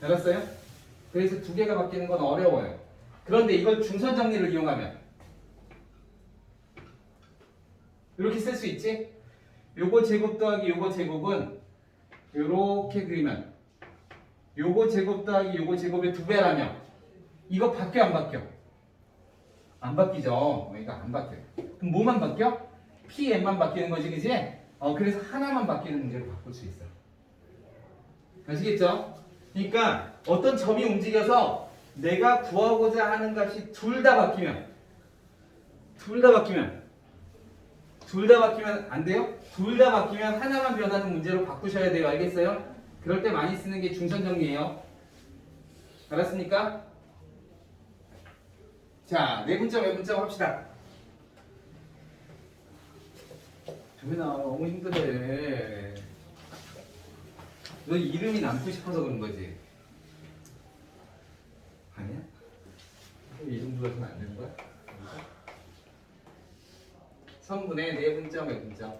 알았어요? 그래서 두 개가 바뀌는 건 어려워요. 그런데 이걸 중선 정리를 이용하면 이렇게 쓸 수 있지? 요거 제곱 더하기 요거 제곱은 요렇게 그리면 요거 제곱 더하기 요거 제곱의 두 배라면 이거 바뀌어 안 바뀌어? 안 바뀌죠. 이거 안 바뀌어. 그럼 뭐만 바뀌어? PM만 바뀌는 거지, 그지? 그래서 하나만 바뀌는 문제로 바꿀 수 있어. 아시겠죠? 그러니까 어떤 점이 움직여서 내가 구하고자 하는 값이 둘 다 바뀌면 안 돼요? 둘 다 바뀌면 하나만 변하는 문제로 바꾸셔야 돼요. 알겠어요? 그럴 때 많이 쓰는 게 중선 정리예요. 알았습니까? 자, 네 문자 합시다. 조민아 너무 힘드네. 너 이름이 남고 싶어서 그런 거지. 이름부가 좀 안 되는 거야? 선분의 내분점 외분점.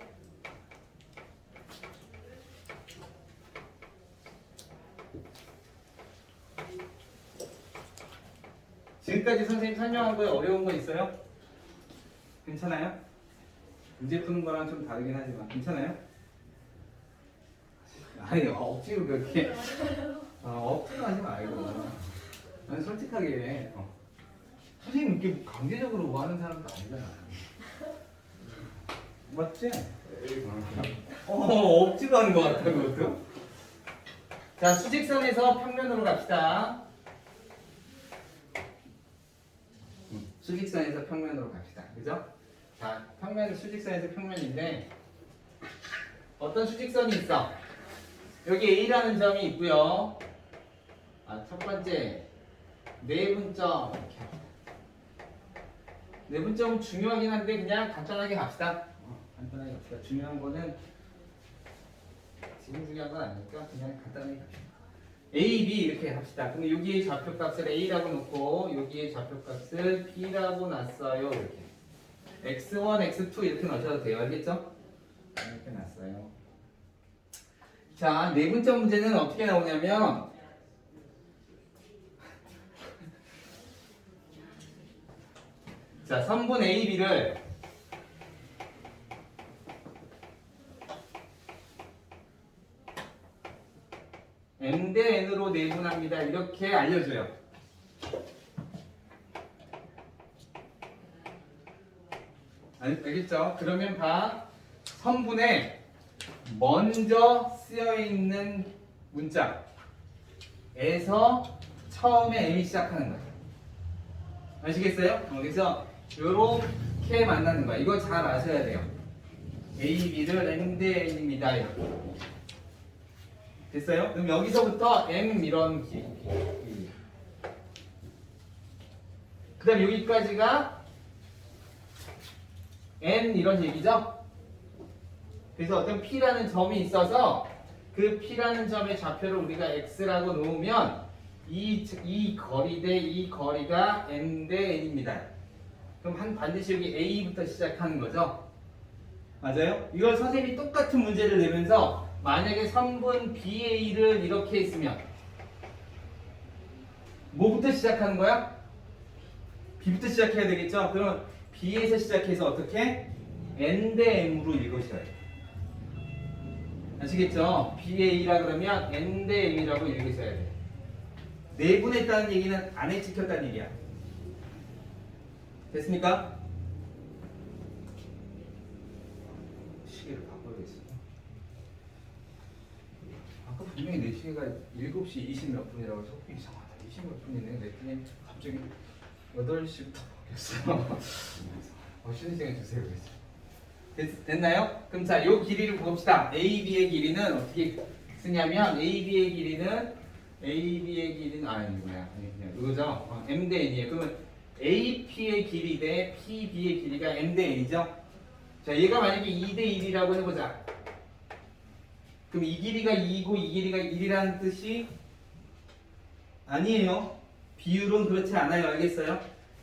지금까지 선생님 설명한 거에 어려운 거 있어요? 괜찮아요? 문제 푸는 거랑 좀 다르긴 하지만 괜찮아요? 아니 억지로 그렇게 억지로 하지 말고 아니 솔직하게 해. 선생님 이렇게 강제적으로 뭐 하는 사람도 아니잖아. 맞지? 억지로 하는 거 같아 그것도. 자 수직선에서 평면으로 갑시다. 수직선에서 평면으로 갑시다. 그죠? 자, 수직선에서 평면인데 어떤 수직선이 있어? 여기 A라는 점이 있고요. 첫 번째 내분점 이렇게 합시다. 내분점은 중요하긴 한데 그냥 간단하게 갑시다. 간단하게 갑시다. 중요한 거는 지금 중요한 건 아니니까 그냥 간단하게 갑시다. A, B 이렇게 합시다. 그럼 여기에 좌표값을 A라고 놓고 여기에 좌표값을 B라고 놨어요. 이렇게 X1, X2 이렇게 넣으셔도 돼요. 알겠죠? 이렇게 놨어요. 자, 내분점 문제는 어떻게 나오냐면 자, 선분 A, B를 M 대 N으로 내분합니다. 이렇게 알려줘요. 알겠죠? 그러면 봐. 선분에 먼저 쓰여있는 문자에서 처음에 M이 시작하는 거예요. 아시겠어요? 그래서 이렇게 만나는 거야. 이거 잘 아셔야 돼요. A, B를 M 대 N입니다. 이렇게. 됐어요? 그럼 여기서부터 M 이런 길이. 그 다음 여기까지가 N 이런 얘기죠? 그래서 어떤 P라는 점이 있어서 그 P라는 점의 좌표를 우리가 X라고 놓으면 이 거리 대 이 거리가 M 대 N입니다. 그럼 반드시 여기 A부터 시작하는 거죠? 맞아요? 이걸 선생님이 똑같은 문제를 내면서 만약에 선분 BA를 이렇게 했으면 뭐부터 시작하는 거야? B부터 시작해야 되겠죠? 그럼 B에서 시작해서 어떻게? N 대 M으로 읽으셔야 돼요. 아시겠죠? BA라 그러면 N 대 M이라고 읽으셔야 돼요. 내분했다는 얘기는 안에 찍혔다는 얘기야. 됐습니까? 시계를 바꿔야겠어. 아까 분명히 내 시계가 7시 20 몇 분이라고 해서 이상하다. 20 몇 분이네. 그랬더니 갑자기 8시부터 바뀌었어. 쉬는 시간 주세요. 됐나요? 그럼 자, 요 길이를 봅시다. AB의 길이는 어떻게 쓰냐면 AB의 길이는 아니구나. 그냥 이거죠. M 대 N이에요. 그러면 AP의 길이 대 PB의 길이가 M 대 N이죠. 자, 얘가 만약에 2 대 1이라고 해보자. 그럼 이 길이가 2고 이 길이가 1이라는 뜻이 아니에요. 비율은 그렇지 않아요. 알겠어요?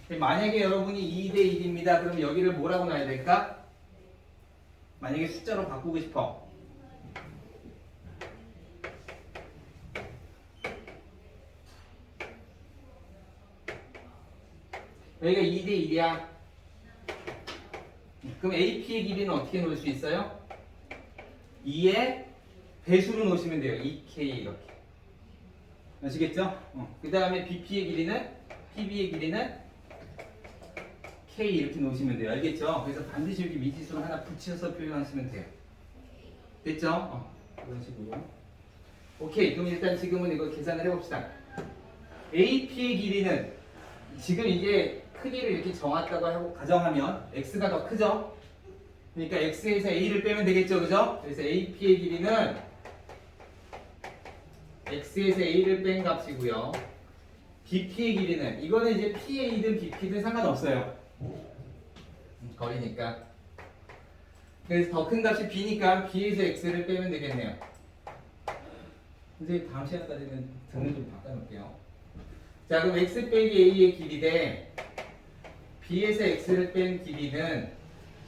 만약에 여러분이 2 대 1입니다. 그럼 여기를 뭐라고 놔야 될까? 만약에 숫자로 바꾸고 싶어. 여기가 2 대 1이야. 그럼 AP의 길이는 어떻게 놓을 수 있어요? 2의 배수로 놓으시면 돼요. 2K 이렇게. 아시겠죠? 그 다음에 BP의 길이는 PB의 길이는 K 이렇게 놓으시면 돼요. 알겠죠? 그래서 반드시 여기 미지수를 하나 붙여서 표현하시면 돼요. 됐죠? 이런 식으로. 오케이. 그럼 일단 지금은 이거 계산을 해봅시다. AP의 길이는 지금 이게 크기를 이렇게 정했다고 하고 가정하면 X가 더 크죠? 그러니까 X에서 A를 빼면 되겠죠? 그죠? 그래서 AP의 길이는 X에서 A를 뺀 값이고요. BP의 길이는 이거는 이제 PA든 BP든 상관없어요. 거리니까. 그래서 더 큰 값이 B니까 B에서 X를 빼면 되겠네요. 이제 다음 시간까지는 등을 좀 바꿔놓을게요. 자, 그럼 X 빼기 A의 길이 대 b에서 x를 뺀 길이는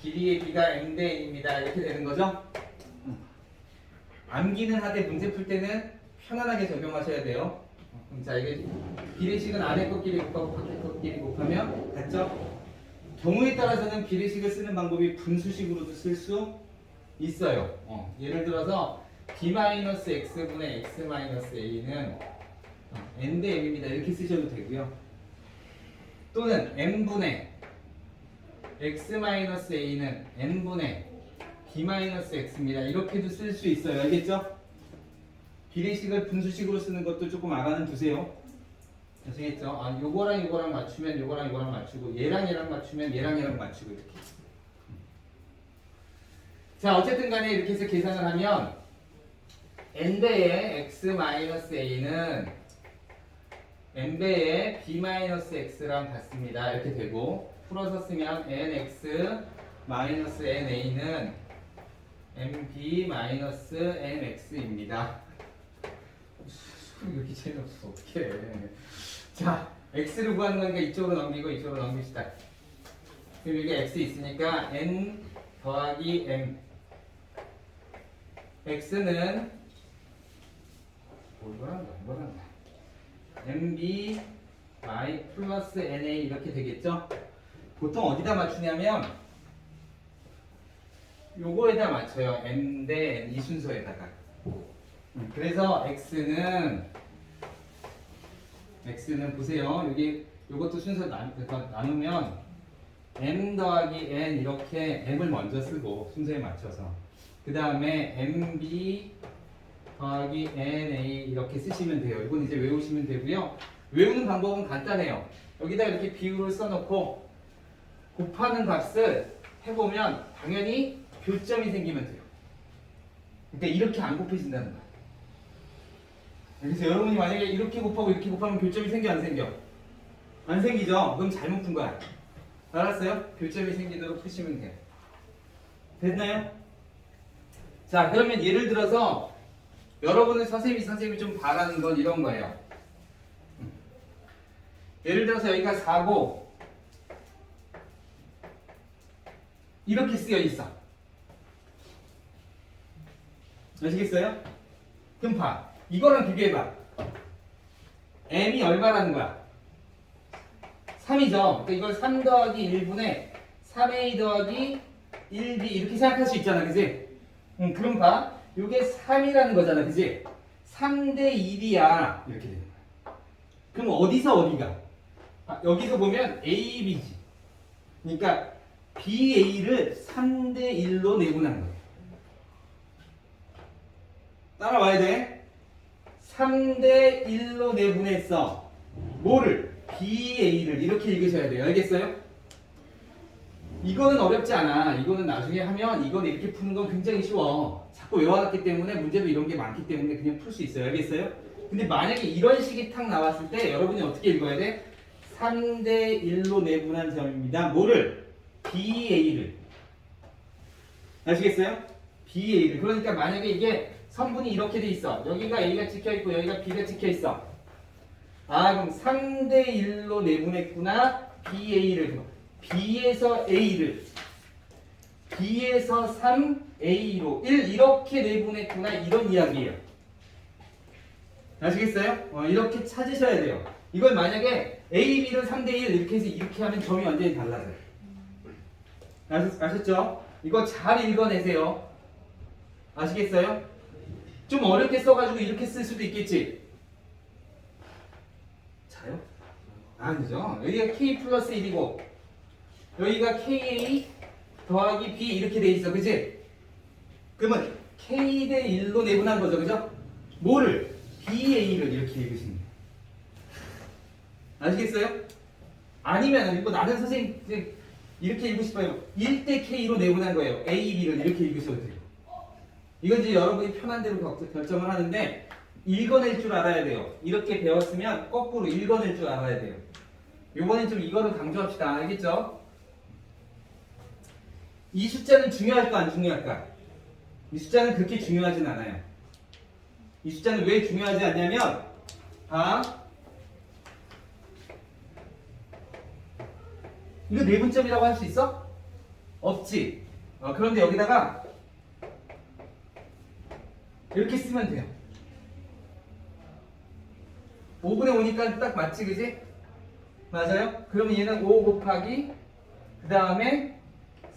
길이의 b가 m 대 n입니다. 이렇게 되는 거죠? 암기는 하되 문제 풀 때는 편안하게 적용하셔야 돼요. 자, 이게 비례식은 안에 것끼리 곱하고 밖에 것끼리 곱하면 같죠? 경우에 따라서는 비례식을 쓰는 방법이 분수식으로도 쓸 수 있어요. 예를 들어서 b-x분의 x-a는 n 대 m입니다. 이렇게 쓰셔도 되고요. 또는 n분의 x-a는 n분의 b-x입니다. 이렇게도 쓸 수 있어요. 알겠죠? 비례식을 분수식으로 쓰는 것도 조금 알아는 두세요. 아시겠죠? 요거랑 요거랑 맞추면 요거랑 요거랑 맞추고 얘랑 얘랑 맞추면 얘랑 얘랑 맞추고 이렇게. 자, 어쨌든 간에 이렇게 해서 계산을 하면 n배의 x-a는 n배의 b-x랑 같습니다. 이렇게 되고 풀어서 쓰면 nx-na는 nb-nx입니다. 이렇게 재미없어. 어떡해. 자, x를 구하는 거니까 이쪽으로 넘기고 이쪽으로 넘깁시다. 그럼 이게 x 있으니까 n 더하기 m. x는 뭐란다. mb y 플러스 na 이렇게 되겠죠? 보통 어디다 맞추냐면 요거에다 맞춰요. m 대 n 이 순서에다가. 그래서 x는 보세요. 여기 요것도 순서 나누면 m 더하기 n 이렇게 m을 먼저 쓰고 순서에 맞춰서 그 다음에 mb 더하기 na 이렇게 쓰시면 돼요. 이건 이제 외우시면 되고요. 외우는 방법은 간단해요. 여기다 이렇게 비율을 써놓고 곱하는 값을 해보면 당연히 교점이 생기면 돼요. 그러니까 이렇게 안 곱해진다는 거예요. 그래서 여러분이 만약에 이렇게 곱하고 이렇게 곱하면 교점이 생겨 안 생겨? 안 생기죠? 그럼 잘못 푼 거야. 알았어요? 교점이 생기도록 푸시면 돼요. 됐나요? 자, 그러면 예를 들어서 여러분은 선생님이 좀 바라는 건 이런 거예요. 예를 들어서 여기가 4고 이렇게 쓰여 있어. 아시겠어요? 그럼 봐. 이거랑 비교해봐. m이 얼마라는 거야? 3이죠. 그러니까 이걸 3 더하기 1분의 3a 더하기 1b 이렇게 생각할 수 있잖아. 그지? 그럼 봐. 이게 3이라는 거잖아. 그지? 3대 1이야. 이렇게 되는 거야. 그럼 어디서 어디가? 여기서 보면 a, b지. 그러니까 ba를 3대 1로 내분하는 거야. 따라와야 돼. 3대 1로 내분했어. 뭐를? BA를 이렇게 읽으셔야 돼요. 알겠어요? 이거는 어렵지 않아. 이거는 나중에 하면 이건 이렇게 푸는 건 굉장히 쉬워. 자꾸 외워놨기 때문에 문제도 이런 게 많기 때문에 그냥 풀 수 있어요. 알겠어요? 근데 만약에 이런 식이 탁 나왔을 때 여러분이 어떻게 읽어야 돼? 3대 1로 내분한 점입니다. 뭐를? BA를. 아시겠어요? BA를. 그러니까 만약에 이게 성분이 이렇게 돼 있어. 여기가 A가 찍혀 있고 여기가 B가 찍혀 있어. 그럼 3대 1로 내분했구나. BA를. B에서 A를. B에서 3A로 1 이렇게 내분했구나. 이런 이야기예요. 아시겠어요? 이렇게 찾으셔야 돼요. 이걸 만약에 A, B를 3대 1 이렇게 해서 이렇게 하면 점이 완전히 달라져요. 아셨죠? 이거 잘 읽어내세요. 아시겠어요? 좀 어렵게 써가지고 이렇게 쓸 수도 있겠지? 자요? 아니죠. 여기가 K 플러스 1이고 여기가 KA 더하기 B 이렇게 돼 있어. 그치? 그러면 K 대 1로 내분한 거죠. 그죠? 뭐를? BA를 이렇게 읽으시는 거예요. 아시겠어요? 아니면 이거 나는 선생님 이렇게 읽고 싶어요. 1대 K로 내분한 거예요. A, B를 이렇게 읽으셔도 돼요. 이건 이제 여러분이 편한 대로 결정을 하는데 읽어낼 줄 알아야 돼요. 이렇게 배웠으면 거꾸로 읽어낼 줄 알아야 돼요. 요번엔 좀 이거를 강조합시다. 알겠죠? 이 숫자는 중요할까 안 중요할까? 이 숫자는 그렇게 중요하진 않아요. 이 숫자는 왜 중요하지 않냐면 이거 내분점이라고 할 수 있어? 없지. 그런데 여기다가 이렇게 쓰면 돼요. 5분의 5니까 딱 맞지, 그지? 맞아요? 그러면 얘는 5 곱하기 그 다음에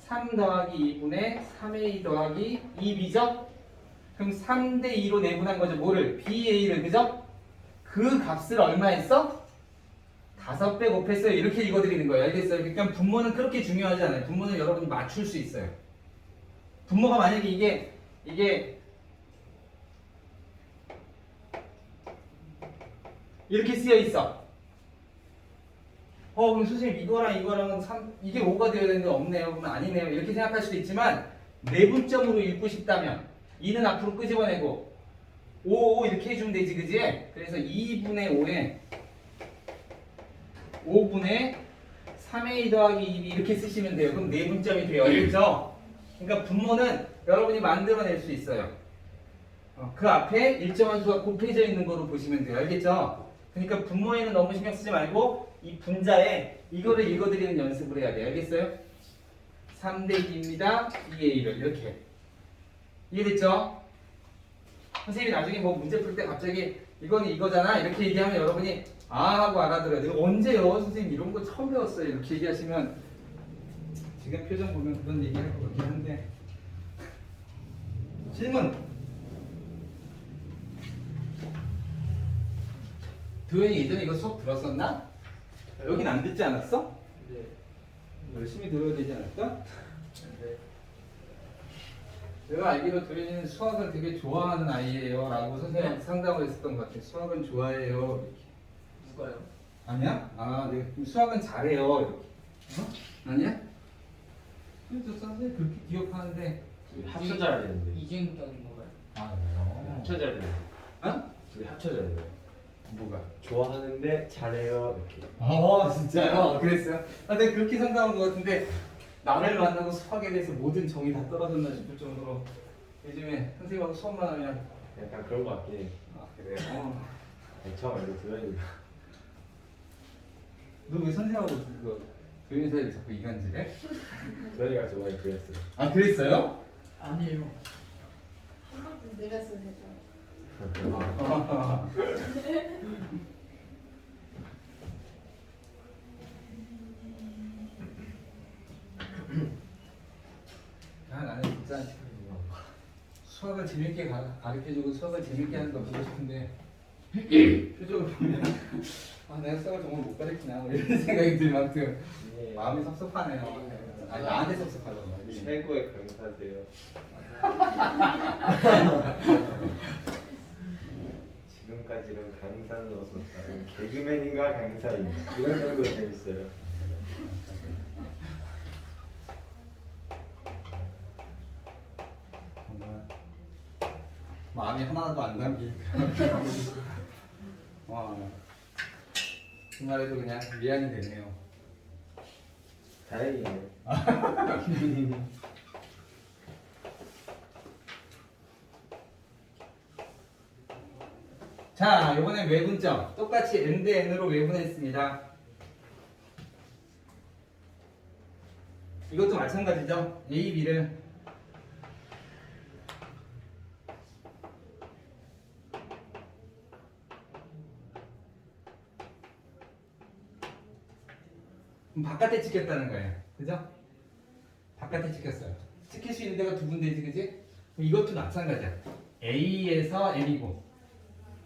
3 더하기 2분의 3a 더하기 2b죠? 그럼 3대 2로 내분한 거죠. 뭐를? ba를, 그죠? 그 값을 얼마 했어? 5배 곱했어요. 이렇게 읽어드리는 거예요. 알겠어요? 그러니까 분모는 그렇게 중요하지 않아요. 분모는 여러분이 맞출 수 있어요. 분모가 만약에 이게 이렇게 쓰여 있어. 그럼 선생님 이거랑 이게 5가 되어야 되는데 없네요. 그러면 아니네요. 이렇게 생각할 수도 있지만 내분점으로 읽고 싶다면 2는 앞으로 끄집어내고 5 이렇게 해주면 되지, 그지? 그래서 2분의 5에 5분의 3a 더하기 2b 이렇게 쓰시면 돼요. 그럼 내분점이 돼요. 알겠죠? 그러니까 분모는 여러분이 만들어낼 수 있어요. 그 앞에 일정한 수가 곱해져 있는 거로 보시면 돼요. 알겠죠? 그러니까 분모에는 너무 신경 쓰지 말고 이 분자에 이거를 읽어드리는 연습을 해야 돼요. 알겠어요? 3대 2입니다. 2a를 이렇게. 이해됐죠? 선생님이 나중에 뭐 문제 풀 때 갑자기 이거는 이거잖아 이렇게 얘기하면 여러분이 아 하고 알아들어야 돼요. 언제요? 선생님 이런 거 처음 배웠어요. 이렇게 얘기하시면 지금 표정 보면 그런 얘기할 것 같긴 한데. 질문. 도현이 예전에 이거 수업 들었었나? 여긴 안 듣지 않았어? 네. 열심히 들어야 되지 않을까? 네. 내가 알기로 도현이는 수학을 되게 좋아하는 아이예요 라고 선생님한테 상담을 했었던 것 같아. 수학은 좋아해요 이렇게. 누가요? 아니야? 아, 네. 그럼 수학은 잘해요 이렇게. 아니야? 그래서 선생님 그렇게 기억하는데 합쳐져야 되는데. 이중격인 건가요? 아 그래요? 합쳐져야 되는데. 어? 둘이 합쳐져야 돼요. 뭐가? 좋아하는데 잘해요 이렇게. 진짜요? 그랬어요? 내가 그렇게 상담한 것 같은데 남을 만나고 수학에 대해서 모든 정이 다 떨어졌나 싶을 정도로 요즘에 선생님하고 수업만 하면 약간 그런 거 같긴 해. 아 그래요? 처음 알고 들어야 너 왜 선생님하고 그거 도윤이 사이를 자꾸 이간질해? 저희가 저번에 그랬어요. 아 그랬어요? 아니에요. 한 번쯤 내렸으면 되죠. 나는 진짜 수학을 재밌게 가르쳐주고 수학을 재밌게 하는 거 보고 싶은데 표정을 보면 내가 수학을 정말 못 가르치나 뭐 이런 생각이 들 만큼 마음이 섭섭하네요. 아니 나한테 섭섭하잖아. 최고의 강사세요. 지금까지는 강사는 없었다. 개그맨인가 강사인가 이런 정도로 재밌어요. 정말 마음이 하나도 안 담긴 와 정말에도 그냥 미안이 되네요. 다행이에요. 자, 이번엔 외분점 똑같이 n 대 n으로 외분했습니다. 이것도 마찬가지죠. a, b를 바깥에 찍혔다는 거예요. 그죠? 바깥에 찍혔어요. 찍힐 수 있는 데가 두 군데지, 그지? 이것도 마찬가지야. A에서 N이고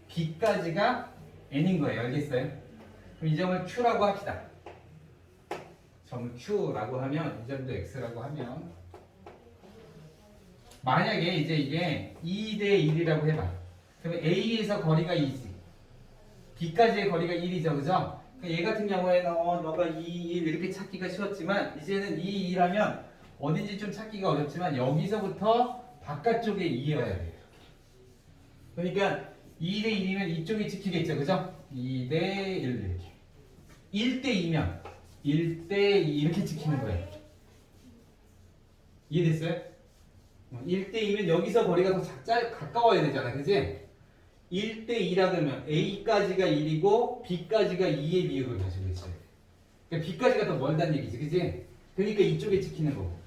B까지가 N인 거예요. 알겠어요? 그럼 이 점을 Q라고 합시다. 점을 Q라고 하면 이 점도 X라고 하면 만약에 이제 이게 2대 1이라고 해봐. 그러면 A에서 거리가 2지. B까지의 거리가 1이죠. 그죠? 얘 같은 경우에는 너가 2, 1 이렇게 찾기가 쉬웠지만 이제는 2, 2라면 어딘지 좀 찾기가 어렵지만 여기서부터 바깥쪽에 2여야 돼요. 그러니까 2대 1이면 이쪽이 찍히겠죠. 그죠? 2대 1 이렇게 1대 2면 1대 2 이렇게 찍히는 거예요. 이해됐어요? 1대 2면 여기서 거리가 더 가까워야 되잖아. 그지? 1대 2라 그러면 A까지가 1이고 B까지가 2의 비율을 가지고 있어요. 그러니까 B까지가 더 멀다는 얘기지, 그지? 그러니까 이쪽에 찍히는 거고.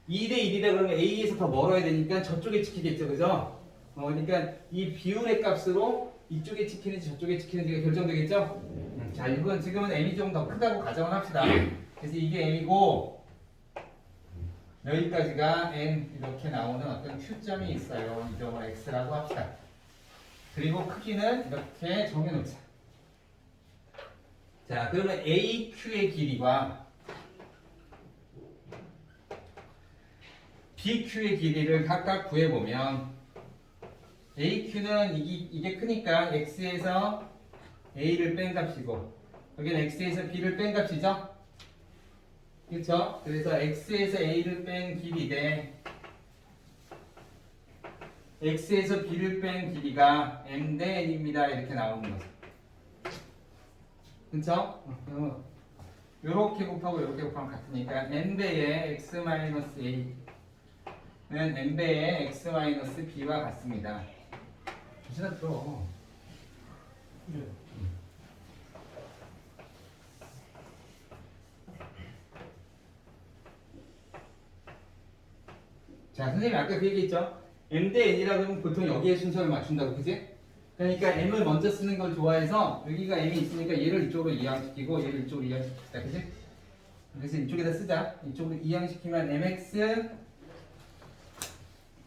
2대 1이라 그러면 A에서 더 멀어야 되니까 저쪽에 찍히겠죠, 그죠? 그러니까 이 비율의 값으로 이쪽에 찍히는지 저쪽에 찍히는지가 결정되겠죠? 자, 이건 지금은 M이 좀 더 크다고 가정을 합시다. 그래서 이게 M이고 여기까지가 N 이렇게 나오는 어떤 Q점이 있어요. 이 점을 X라고 합시다. 그리고 크기는 이렇게 정해놓자. 자, 그러면 AQ의 길이와 BQ의 길이를 각각 구해보면 AQ는 이게 크니까 X에서 A를 뺀 값이고 여기는 X에서 B를 뺀 값이죠? 그렇죠? 그래서 X에서 A를 뺀 길이 대 X에서 B를 뺀 길이가 M 대 N입니다. 이렇게 나오는 거죠. 그렇죠? 요렇게 곱하고 요렇게 곱하면 같으니까 N배의 X-A는 N배의 X-B와 같습니다. 무시나 들어. 자, 선생님이 아까 그 얘기했죠? M 대 N이라고 하면 보통 여기에 순서를 맞춘다고, 그지? 그러니까 M을 먼저 쓰는 걸 좋아해서 여기가 M이 있으니까 얘를 이쪽으로 이항시키고 얘를 이쪽으로 이항시키자, 그지? 그래서 이쪽에다 쓰자. 이쪽으로 이항시키면 MX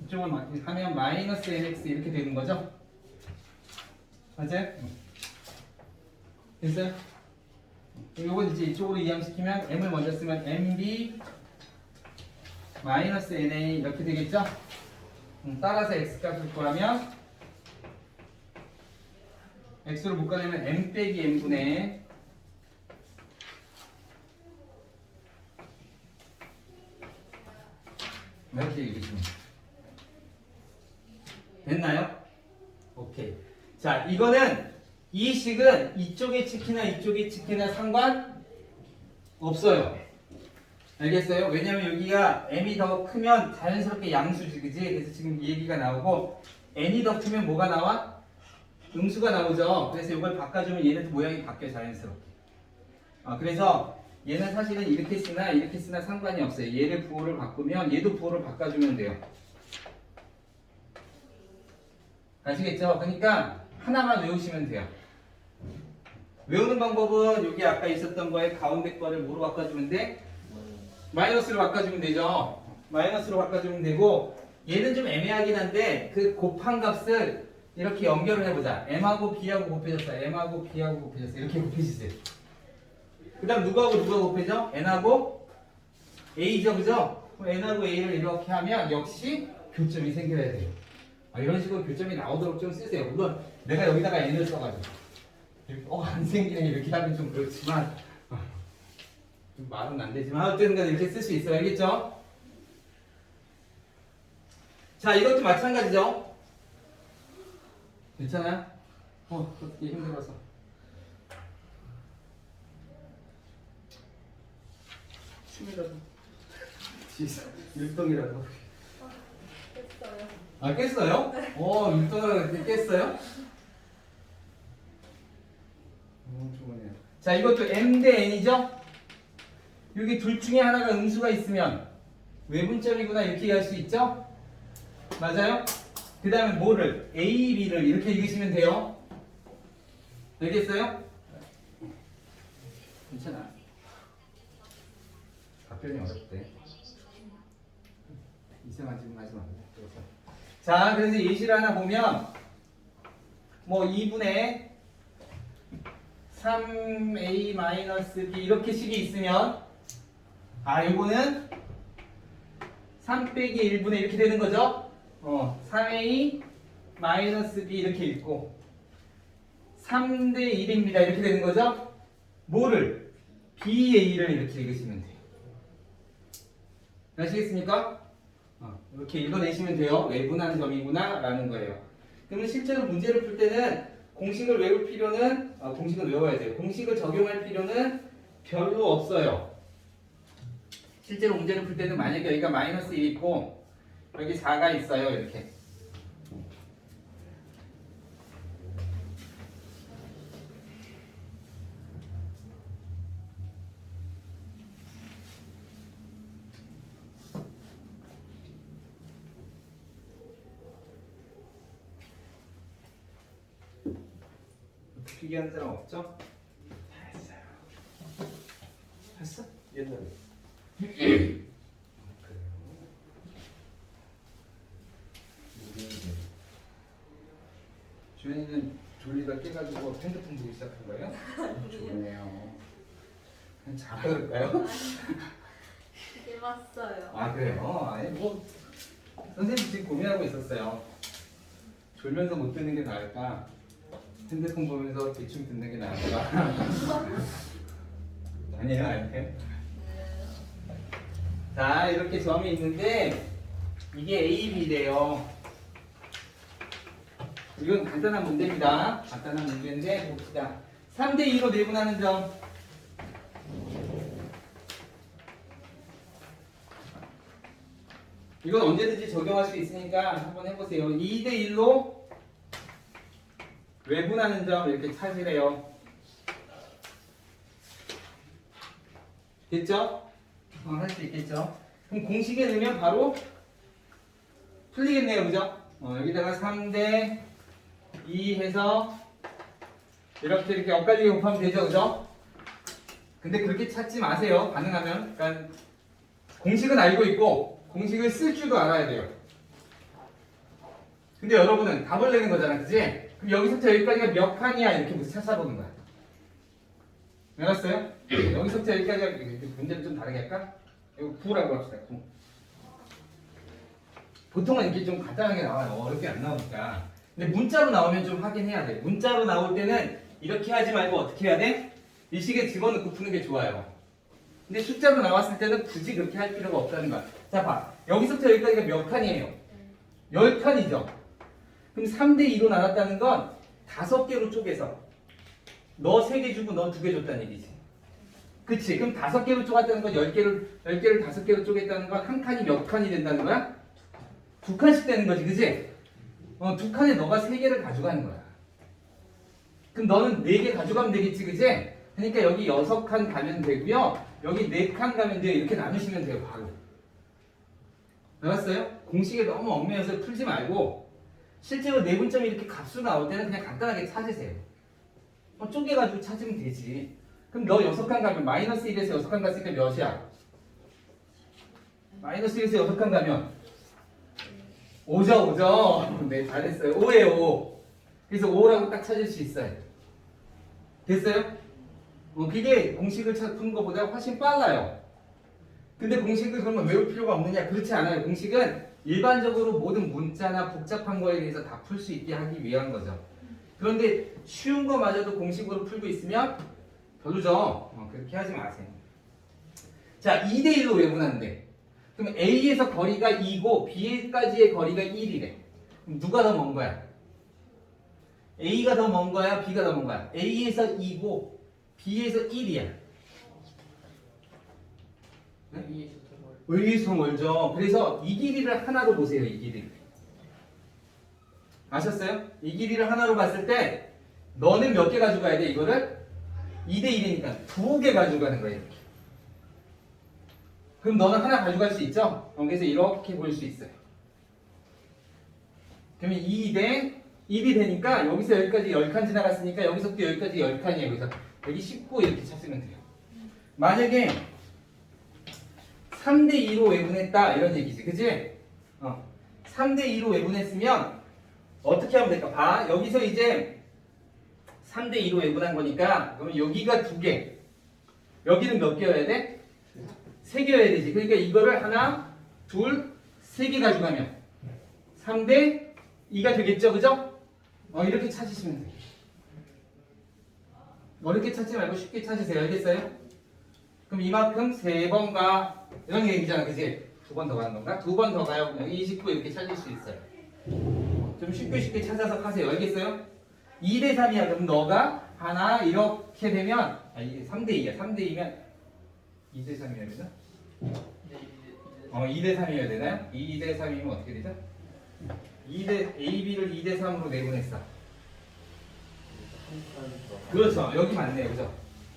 이쪽을 하면 마이너스 MX 이렇게 되는 거죠? 맞아요? 됐어요? 요건 이제 이쪽으로 이항시키면 M을 먼저 쓰면 MB 마이너스 NA 이렇게 되겠죠? 따라서 X값을 구하면 X로 묶어내면 M 빼기 M분의 이렇게 얘기해주시면 됐나요? 오케이. 자, 이거는 이 식은 이쪽에 찍히나 이쪽에 찍히나 상관 없어요. 알겠어요? 왜냐면 여기가 M이 더 크면 자연스럽게 양수지, 그지? 그래서 지금 이 얘기가 나오고 N이 더 크면 뭐가 나와? 음수가 나오죠. 그래서 이걸 바꿔주면 얘는 모양이 바뀌어 자연스럽게. 그래서 얘는 사실은 이렇게 쓰나 상관이 없어요. 얘를 부호를 바꾸면 얘도 부호를 바꿔주면 돼요. 아시겠죠? 그러니까 하나만 외우시면 돼요. 외우는 방법은 여기 아까 있었던 거에 가운데 거를 뭐로 바꿔주면 돼? 마이너스로 바꿔주면 되죠. 마이너스로 바꿔주면 되고 얘는 좀 애매하긴 한데 그 곱한 값을 이렇게 연결을 해보자. M하고 B하고 곱해졌어. M하고 B하고 곱해졌어. 이렇게 곱해지세요. 그 다음 누구하고 누가 곱해져? N하고 A죠. 그죠? 그럼 N하고 A를 이렇게 하면 역시 교점이 생겨야 돼요. 이런 식으로 교점이 나오도록 좀 쓰세요. 물론 내가 여기다가 N을 써가지고 안 생기네 이렇게 하면 좀 그렇지만 좀 말은 안 되지만 어쨌든 간에 이렇게 쓸 수 있어요. 알겠죠? 자, 이것도 마찬가지죠? 괜찮아요? 어떻게 힘들어서 춤이라도 율동이라도 됐어요. 깼어요? 율동을 이렇게 깼어요? 좋으네요. 자, 이것도 M 대 N이죠? 여기 둘 중에 하나가 음수가 있으면 외분점이구나 이렇게 이해할 수 있죠? 맞아요? 그 다음에 뭐를? A, B를 이렇게 읽으시면 돼요. 알겠어요? 괜찮아. 답변이 어렵대. 이상한 질문 하지 마. 자, 그래서 예시를 하나 보면 뭐 2분의 3A-B 이렇게 식이 있으면 요거는 3 빼기 1분의 이렇게 되는 거죠? 3A-B 이렇게 읽고 3대 1입니다. 이렇게 되는 거죠? 뭐를? BA를 이렇게 읽으시면 돼요. 아시겠습니까? 이렇게 읽어내시면 돼요. 외분한 점이구나 라는 거예요. 그러면 실제로 문제를 풀 때는 공식을 외울 필요는 공식을 외워야 돼요. 공식을 적용할 필요는 별로 없어요. 실제로 문제를 풀 때는 만약에 여기가 마이너스 1 있고 여기 4가 있어요. 이렇게. 필기하는 사람 없죠? 다 했어요. 했어? 옛날에. 그래요. 주현이는 졸리다 깨가지고 핸드폰 보기 시작한 거예요? 좋네요. 그냥 자라 그럴까요? 해봤어요. 아 그래요? 아니 뭐 선생님 지금 고민하고 있었어요. 졸면서 못 듣는 게 나을까? 핸드폰 보면서 대충 듣는 게 나을까? 아니에요, 아니에요. 자 이렇게 점이 있는데 이게 A, B래요. 이건 간단한 문제입니다. 간단한 문제인데 봅시다. 3대 2로 내분하는 점. 이건 언제든지 적용할 수 있으니까 한번 해보세요. 2대 1로 외분하는 점 이렇게 찾으래요. 됐죠? 할 수 있겠죠? 그럼 공식에 넣으면 바로 풀리겠네요. 그죠? 여기다가 3대 2 해서 이렇게 엇갈리게 곱하면 되죠. 그죠? 근데 그렇게 찾지 마세요. 가능하면. 그러니까 공식은 알고 있고 공식을 쓸 줄도 알아야 돼요. 근데 여러분은 답을 내는 거잖아. 그지? 그럼 여기서부터 여기까지가 몇 칸이야? 이렇게 찾아보는 거야. 알았어요? 여기서부터 여기까지가 문제를 좀 다르게 할까? 이거 9라고 합시다. 9. 보통은 이렇게 좀 간단하게 나와요. 어렵게 안 나오니까. 근데 문자로 나오면 좀 하긴 해야 돼. 문자로 나올 때는 이렇게 하지 말고 어떻게 해야 돼? 이 식에 집어넣고 푸는 게 좋아요. 근데 숫자로 나왔을 때는 굳이 그렇게 할 필요가 없다는 거야. 자, 봐. 여기서부터 여기까지가 몇 칸이에요? 10칸이죠? 그럼 3대 2로 나눴다는 건 5개로 쪼개서 너 3개 주고 너 2개 줬다는 얘기지. 그치? 그럼 5개로 쪼갔다는 건 10개를 5개로 쪼갰다는 건 한 칸이 몇 칸이 된다는 거야? 2칸씩 되는 거지. 그치? 2칸에 너가 3개를 가져가는 거야. 그럼 너는 4개 가져가면 되겠지. 그치? 그러니까 여기 6칸 가면 되고요. 여기 4칸 가면 돼요. 이렇게 나누시면 돼요. 바로. 알았어요? 공식에 너무 얽매여서 풀지 말고 실제로 내분점이 이렇게 값수로 나올 때는 그냥 간단하게 찾으세요. 쪼개가지고 찾으면 되지. 그럼 너 6칸 가면 마이너스 1에서 6칸 갔으니까 몇이야? 마이너스 1에서 6칸 가면 5죠, 5죠. 네, 잘했어요. 5예요, 5. 그래서 5라고 딱 찾을 수 있어요. 됐어요? 그게 공식을 푸는 것보다 훨씬 빨라요. 근데 공식을 그러면 외울 필요가 없느냐? 그렇지 않아요. 공식은 일반적으로 모든 문자나 복잡한 거에 대해서 다 풀 수 있게 하기 위한 거죠. 그런데 쉬운 거마저도 공식으로 풀고 있으면 별로죠. 그렇게 하지 마세요. 자, 2대 1로 외분하는데 그럼 A에서 거리가 2고 B까지의 거리가 1이래. 그럼 누가 더 먼 거야? A가 더 먼 거야? B가 더 먼 거야? A에서 2고 B에서 1이야. 위에서 더 멀. 의의소 멀죠. 그래서 이 길이를 하나로 보세요. 이 길이. 아셨어요? 이 길이를 하나로 봤을 때 너는 몇 개 가져가야 돼? 이거를 2대 1이니까 2개 가져가는 거예요. 이렇게. 그럼 너는 하나 가져갈 수 있죠? 그래서 이렇게 볼 수 있어요. 그러면 2대 1이 되니까 여기서 여기까지 10칸 지나갔으니까 여기서부터 여기까지 10칸이에요. 그래서 여기 19 이렇게 찾으면 돼요. 만약에 3대 2로 외분했다 이런 얘기지. 그치? 3대 2로 외분했으면 어떻게 하면 될까? 봐. 여기서 이제 3대 2로 외분한 거니까 그러면 여기가 2개. 여기는 몇 개여야 돼? 3개여야 되지. 그러니까 이거를 하나, 둘, 3개 가져가면 3대 2가 되겠죠? 그죠? 이렇게 찾으시면 돼요. 어렵게 찾지 말고 쉽게 찾으세요. 알겠어요? 그럼 이만큼 3번 가. 이런 얘기잖아. 그치? 2번 더 가는 건가? 2번 더 가요. 그냥 29 이렇게 찾을 수 있어요. 좀 쉽게 찾아서 하세요. 알겠어요? 2대 3이야. 그럼 너가 하나 이렇게 되면 3대 2야. 3대 2면 2대 3이어야 되나? 네, 2대 3이어야 되나요? 2대 3이면 어떻게 되죠? 2대 AB를 2대 3으로 내분했어. 그렇죠. 여기 맞네요. 그죠?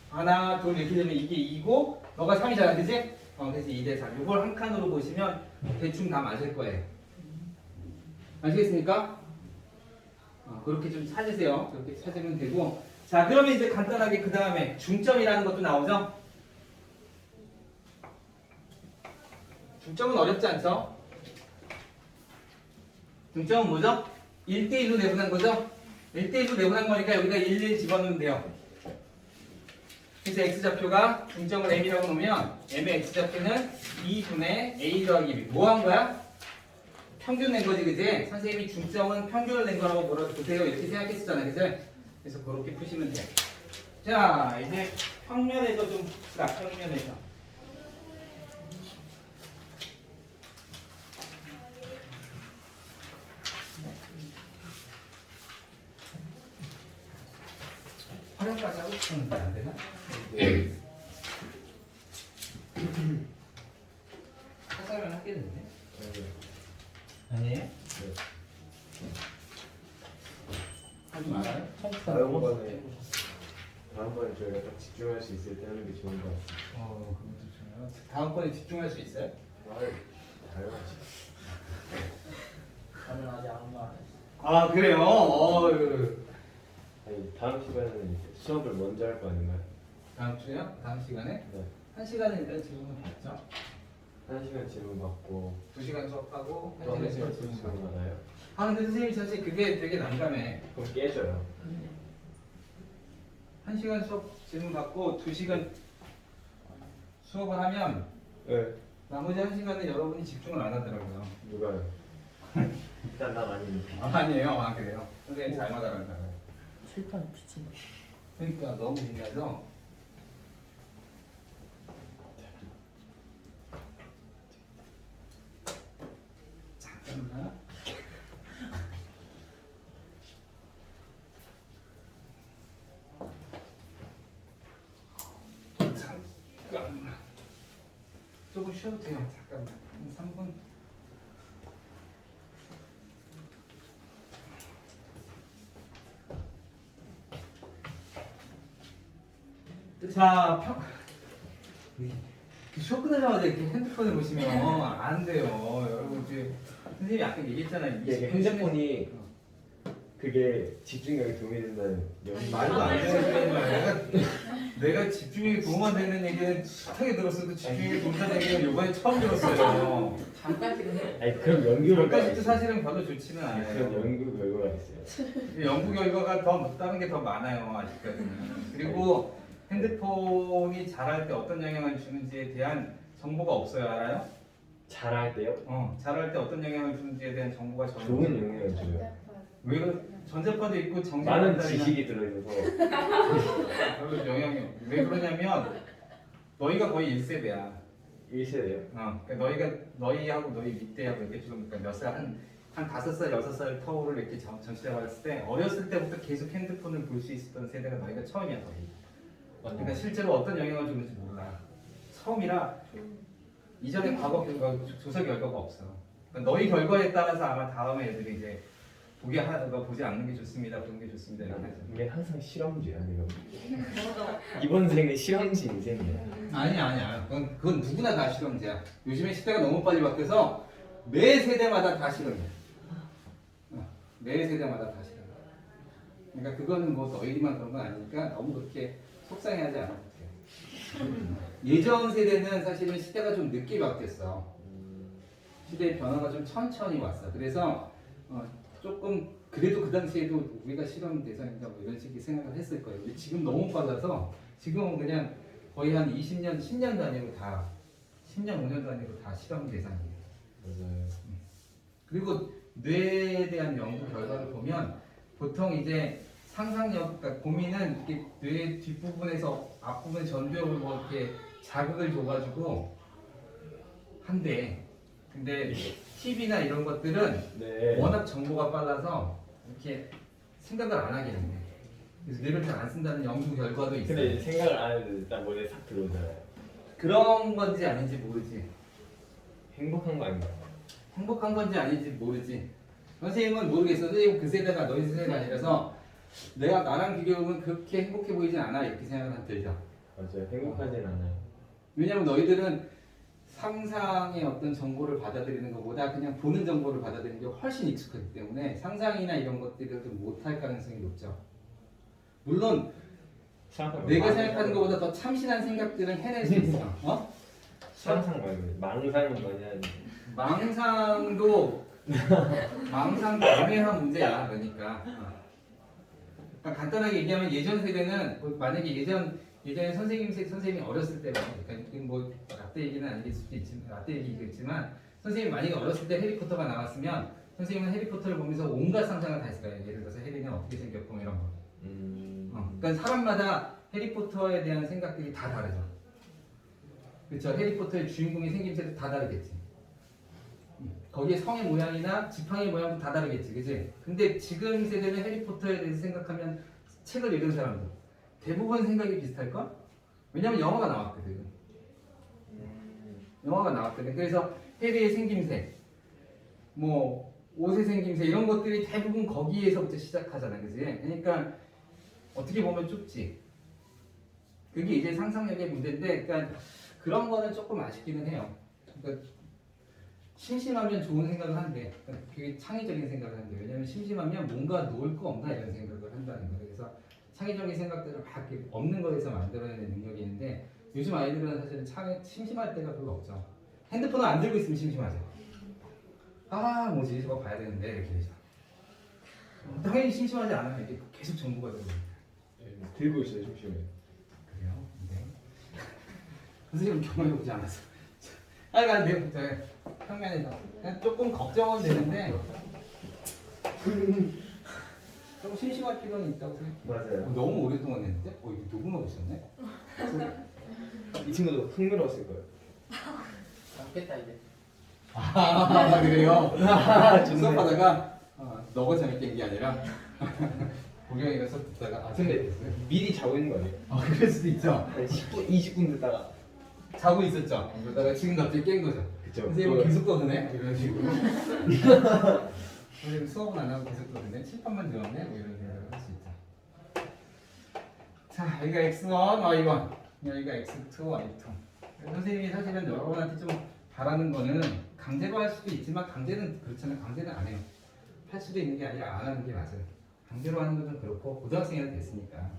하나, 둘 이렇게 되면 이게 2고 너가 3이잖아. 그치? 그래서 2대 3. 이걸 한 칸으로 보시면 대충 다 맞을 거예요. 아시겠습니까? 그렇게 좀 찾으세요. 그렇게 찾으면 되고 자, 그러면 이제 간단하게 그 다음에 중점이라는 것도 나오죠? 중점은 어렵지 않죠? 중점은 뭐죠? 1대1로 내분한 거죠? 1대1로 내분한 거니까 여기다 1, 1 집어넣으면 돼요. 그래서 x좌표가 중점을 m이라고 놓으면 m의 x좌표는 2분의 a 더하기 b. 뭐 한 거야? 평균 낸 거지, 그지? 선생님이 중점은 평균을 낸 거라고 뭐라고 보세요. 이렇게 생각했었잖아요, 그지? 그래서 그렇게 푸시면 돼요. 자, 이제 평면에서 좀 봅시다. 평면에서. 활용까지 하고 싶은데 안 되나? 하자면 하겠는데? 아니에요? 하지 말아요? 다음번에 저희가 딱 집중할 수 있을 때 하는 게 좋은 것 같아요. 그것도 좋아요. 다음번에 집중할 수 있어요? 당연하지. 저는 아직 아무 말 안 했어요. 아, 그래요? 아니, 다음 시간에는 수업을 먼저 할 거 아닌가요? 다음 주요? 다음 시간에? 네. 1시간은 일단 질문 받죠? 1시간 질문 받고 2시간 수업하고 또 1시간 1시간 질문 질문 받고. 받아요? 아, 근데 선생님 사실 그게 되게 난감해. 그럼 깨져요. 1시간 수업 질문 받고 2시간 수업을 하면 네. 나머지 1시간은 여러분이 집중을 안 하더라고요. 누가요? 일단 난 아니니까. 아니에요. 아, 그래요? 선생님 잘 맞아간다고요. 칠판에 비친 거. 그러니까 너무 빛나죠? 잠깐만. 잠깐만. 조금 쉬어도 돼요. 잠깐만. 한 3분. 자, 수업 끝나자마자 이렇게 핸드폰을 보시면 안 돼요. 여러분, 이제 선생님이 아까 얘기했잖아요. 이게 핸드폰이 그게 집중력에 도움이 된다는 말도 안 되는 거야. 내가 집중력에 도움만 되는 얘기는 숱하게 들었어도 집중력에 도움 되는 얘기는 이번에 처음 들었어요. 잠깐씩은 해. 아니 그럼 연구 결과가 여기까지도 사실은 별로 좋지는 그런 않아요. 연구 결과가 있어요. 연구 결과가 더 다른 게 더 많아요, 아직까지는. 그리고 핸드폰이 잘할 때 어떤 영향을 주는지에 대한 정보가 없어요, 알아요? 잘할 때요? 잘할 때 어떤 영향을 주는지에 대한 정보가 전혀 좋은 없어요. 영향을 줘요. 왜 전자파도 있고 많은 정신반달이나 지식이 들어있어서 별로 영향이 없어요. 왜 그러냐면 너희가 거의 1세대야. 1세대요? 그러니까 너희하고 너희 밑대하고 이렇게 좀 그러니까 몇 살 한 5살, 6살 터울을 이렇게 전체적으로 봤을 때 어렸을 때부터 계속 핸드폰을 볼 수 있었던 세대가 너희가 처음이야, 거의. 그러니까 실제로 어떤 영향을 주는지 몰라. 처음이라 이전에 과거 결과, 조사 결과가 없어. 그러니까 너희 결과에 따라서 아마 다음에 애들이 이제 보지 않는 게 좋습니다, 보는 게 좋습니다 이렇게 하죠. 이게 항상 실험지야 내가 이번 생은 실험지 인생이야. 아니야. 그건 누구나 다 실험제야. 요즘에 시대가 너무 빨리 바뀌어서 매 세대마다 다 실험이야. 매 세대마다 다 실험. 그러니까 그거는 뭐 너희만 그런 건 아니니까 너무 그렇게 속상해하지 않아도 돼요. 예전 세대는 사실은 시대가 좀 늦게 바뀌었어. 시대의 변화가 좀 천천히 왔어. 그래서 조금 그래도 그 당시에도 우리가 실험 대상인가 뭐 이런 식의 생각을 했을 거예요. 근데 지금 너무 빨라서 지금은 그냥 거의 한 20년, 10년 단위로 다 10년, 5년 단위로 다 실험 대상이에요. 맞아요. 그리고 뇌에 대한 연구 결과를 보면 보통 이제 상상력, 그러니까 고민은 이렇게 뇌 뒷부분에서 앞부분 전두엽을 뭐 이렇게 자극을 줘가지고 한대. 근데 TV나 이런 것들은 네. 워낙 정보가 빨라서 이렇게 생각을 안 하게 된대. 그래서 뇌를 잘 안 쓴다는 연구 결과도 있어요. 근데 생각을 안 해도 일단 머리에 싹 들어오잖아요. 그런 건지 아닌지 모르지. 행복한 거 아닌가? 행복한 건지 아닌지 모르지. 선생님은 모르겠어. 선생님 그 세대가 너희 세대가 아니라서 내가 나랑 비교하면 그렇게 행복해 보이진 않아 이렇게 생각은 들죠. 맞아요. 행복하진 않아요. 왜냐면 너희들은 상상의 어떤 정보를 받아들이는 것보다 그냥 보는 정보를 받아들이는 게 훨씬 익숙하기 때문에 상상이나 이런 것들을 좀 못할 가능성이 높죠. 물론 내가 생각하는 것보다 더 참신한 생각들은 해낼 수 있어. 어? 상상 말고 망상은 많이 하지. 망상도 애매한 문제야. 그러니까. 그러니까 간단하게 얘기하면 예전 세대는 뭐 만약에 예전에 선생님이 어렸을 때만 그러니까 뭐 라떼 얘기는 아닐 수도 있지만 라떼 얘기겠지만 선생님 만약에 어렸을 때 해리포터가 나왔으면 선생님은 해리포터를 보면서 온갖 상상을 다 했을 거예요. 예를 들어서 해리는 어떻게 생겼고 이런 거. 그러니까 사람마다 해리포터에 대한 생각들이 다 다르죠. 그렇죠. 해리포터의 주인공의 생김새도 다 다르겠지. 거기에 성의 모양이나 지팡이 모양도 다 다르겠지, 그지? 근데 지금 세대는 해리포터에 대해서 생각하면 책을 읽은 사람들 대부분 생각이 비슷할걸? 왜냐면 영화가 나왔거든. 그래서 해리의 생김새, 뭐 옷의 생김새 이런 것들이 대부분 거기에서부터 시작하잖아, 그지? 그러니까 어떻게 보면 좁지. 그게 이제 상상력의 문제인데, 그러니까 그런 거는 조금 아쉽기는 해요. 그러니까 심심하면 좋은 생각을 한대. 그러니까 그게 창의적인 생각을 한대. 왜냐면 심심하면 뭔가 놓을 거 없나 이런 생각을 한다는 거예요. 그래서 창의적인 생각들을 막 이렇게 없는 거에서 만들어내는 능력이 있는데 요즘 아이들은 사실은 심심할 때가 별로 없죠. 핸드폰을 안 들고 있으면 심심하죠. 아 뭐지 저거 봐야 되는데 이렇게 되죠. 당연히 심심하지 않아요. 이게 계속 정보가 되고 들고 있어요, 심심해. 그래요? 네. 선생님 경험해보지 않았어. 난 내 평면에서 그냥 조금 걱정은 되는데 좀 심심할 필요는 있다고 생각해요. 맞아요. 너무 오랫동안 했는데? 이거 녹음하고 있었네? 이 친구도 흥미로웠을 거예요. 낫겠다 이제. 아 그래요? 좋네. 수업하다가 너가 재밌게 한 게 아니라 고경이가 수업 듣다가 근데 미리 자고 있는 거 아니에요? 그럴 수도 있죠. 한 10분, 20분 듣다가. 자고 있었죠. 그러다가 지금 갑자기 깬 거죠. 그쵸. 선생님 계속 떠드네? 이런 식으로. 선생님 수업은 안 하고 계속 떠드네? 칠판만 들었네? 뭐 이런 생각을 할 수 있죠. 자, 여기가 x1, y1. 여기가 x2, y2. 선생님이 사실은 여러분한테 좀 바라는 거는 강제로 할 수도 있지만 강제는 그렇잖아요. 강제는 안 해요. 할 수도 있는 게 아니라 안 하는 게 맞아요. 강제로 하는 건 좀 그렇고 고등학생이라도 됐으니까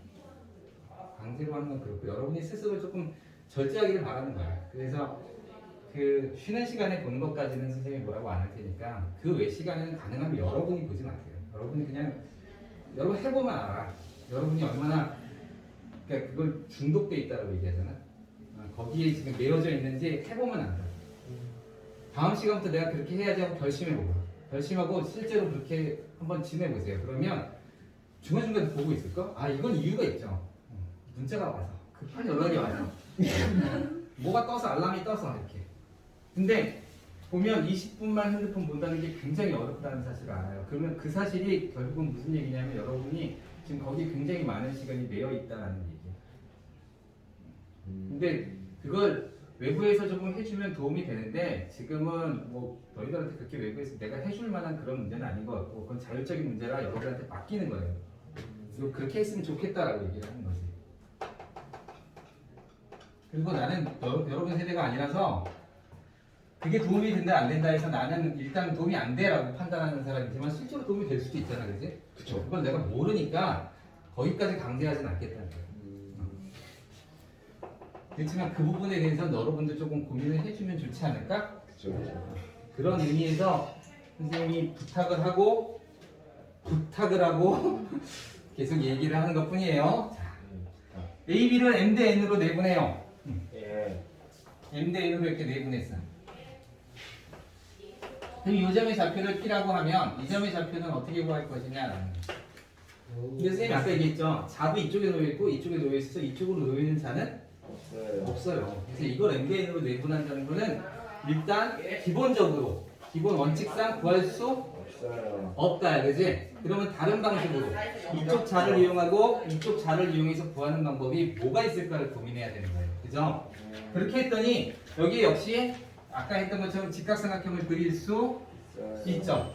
강제로 하는 건 그렇고 여러분이 스스로 조금 절제하기를 바라는 거야. 그래서 그 쉬는 시간에 보는 것까지는 선생님이 뭐라고 안 할 테니까 그 외 시간에는 가능하면 여러분이 보지 마세요. 여러분이 그냥 여러분 해보면 알아. 여러분이 얼마나 그러니까 그걸 중독돼 있다고 얘기하잖아. 거기에 지금 매여져 있는지 해보면 안다. 다음 시간부터 내가 그렇게 해야지 하고 결심해보고 결심하고 실제로 그렇게 한번 지내보세요. 그러면 중간중간 보고 있을까? 이건 이유가 있죠. 문자가 와서 급한 연락이 와요. 뭐가 떠서 알람이 떠서 이렇게. 근데 보면 20분만 핸드폰 본다는 게 굉장히 어렵다는 사실을 알아요. 그러면 그 사실이 결국은 무슨 얘기냐면 여러분이 지금 거기에 굉장히 많은 시간이 매여 있다는 얘기예요. 근데 그걸 외부에서 조금 해주면 도움이 되는데 지금은 뭐 너희들한테 그렇게 외부에서 내가 해줄 만한 그런 문제는 아닌 것 같고 그건 자율적인 문제라 여러분한테 맡기는 거예요. 그리고 그렇게 했으면 좋겠다라고 얘기를 하는 거지. 그리고 나는 여러분 세대가 아니라서 그게 도움이 된다 안 된다 해서 나는 일단 도움이 안 돼라고 판단하는 사람이지만 실제로 도움이 될 수도 있잖아, 그지? 그쵸. 그건 내가 모르니까 거기까지 강제하진 않겠다는 거야. 그렇지만 그 부분에 대해서는 여러분도 조금 고민을 해주면 좋지 않을까? 그쵸. 그런 의미에서 선생님이 부탁을 하고 계속 얘기를 하는 것 뿐이에요. 자, A, B를 M 대 N으로 내분해요. 예. M 대 N으로 이렇게 내분했어. 그럼 이 점의 좌표를 P라고 하면 이 점의 좌표는 어떻게 구할 것이냐? 근데 선생님이 아까 얘기했죠. 좌도 이쪽에 놓여있고 이쪽에 놓여있어서 이쪽으로 놓여있는 좌는 없어요. 그래서 이걸 M 대 N으로 내분한다는 거는 일단 기본적으로 기본 원칙상 구할 수 없어요. 없다, 그지? 그러면 다른 방식으로 이쪽 자를 이용하고 이쪽 자를 이용해서 구하는 방법이 뭐가 있을까를 고민해야 되는 거예요, 그죠? 그렇게 했더니 여기 역시 아까 했던 것처럼 직각삼각형을 그릴 수 있죠.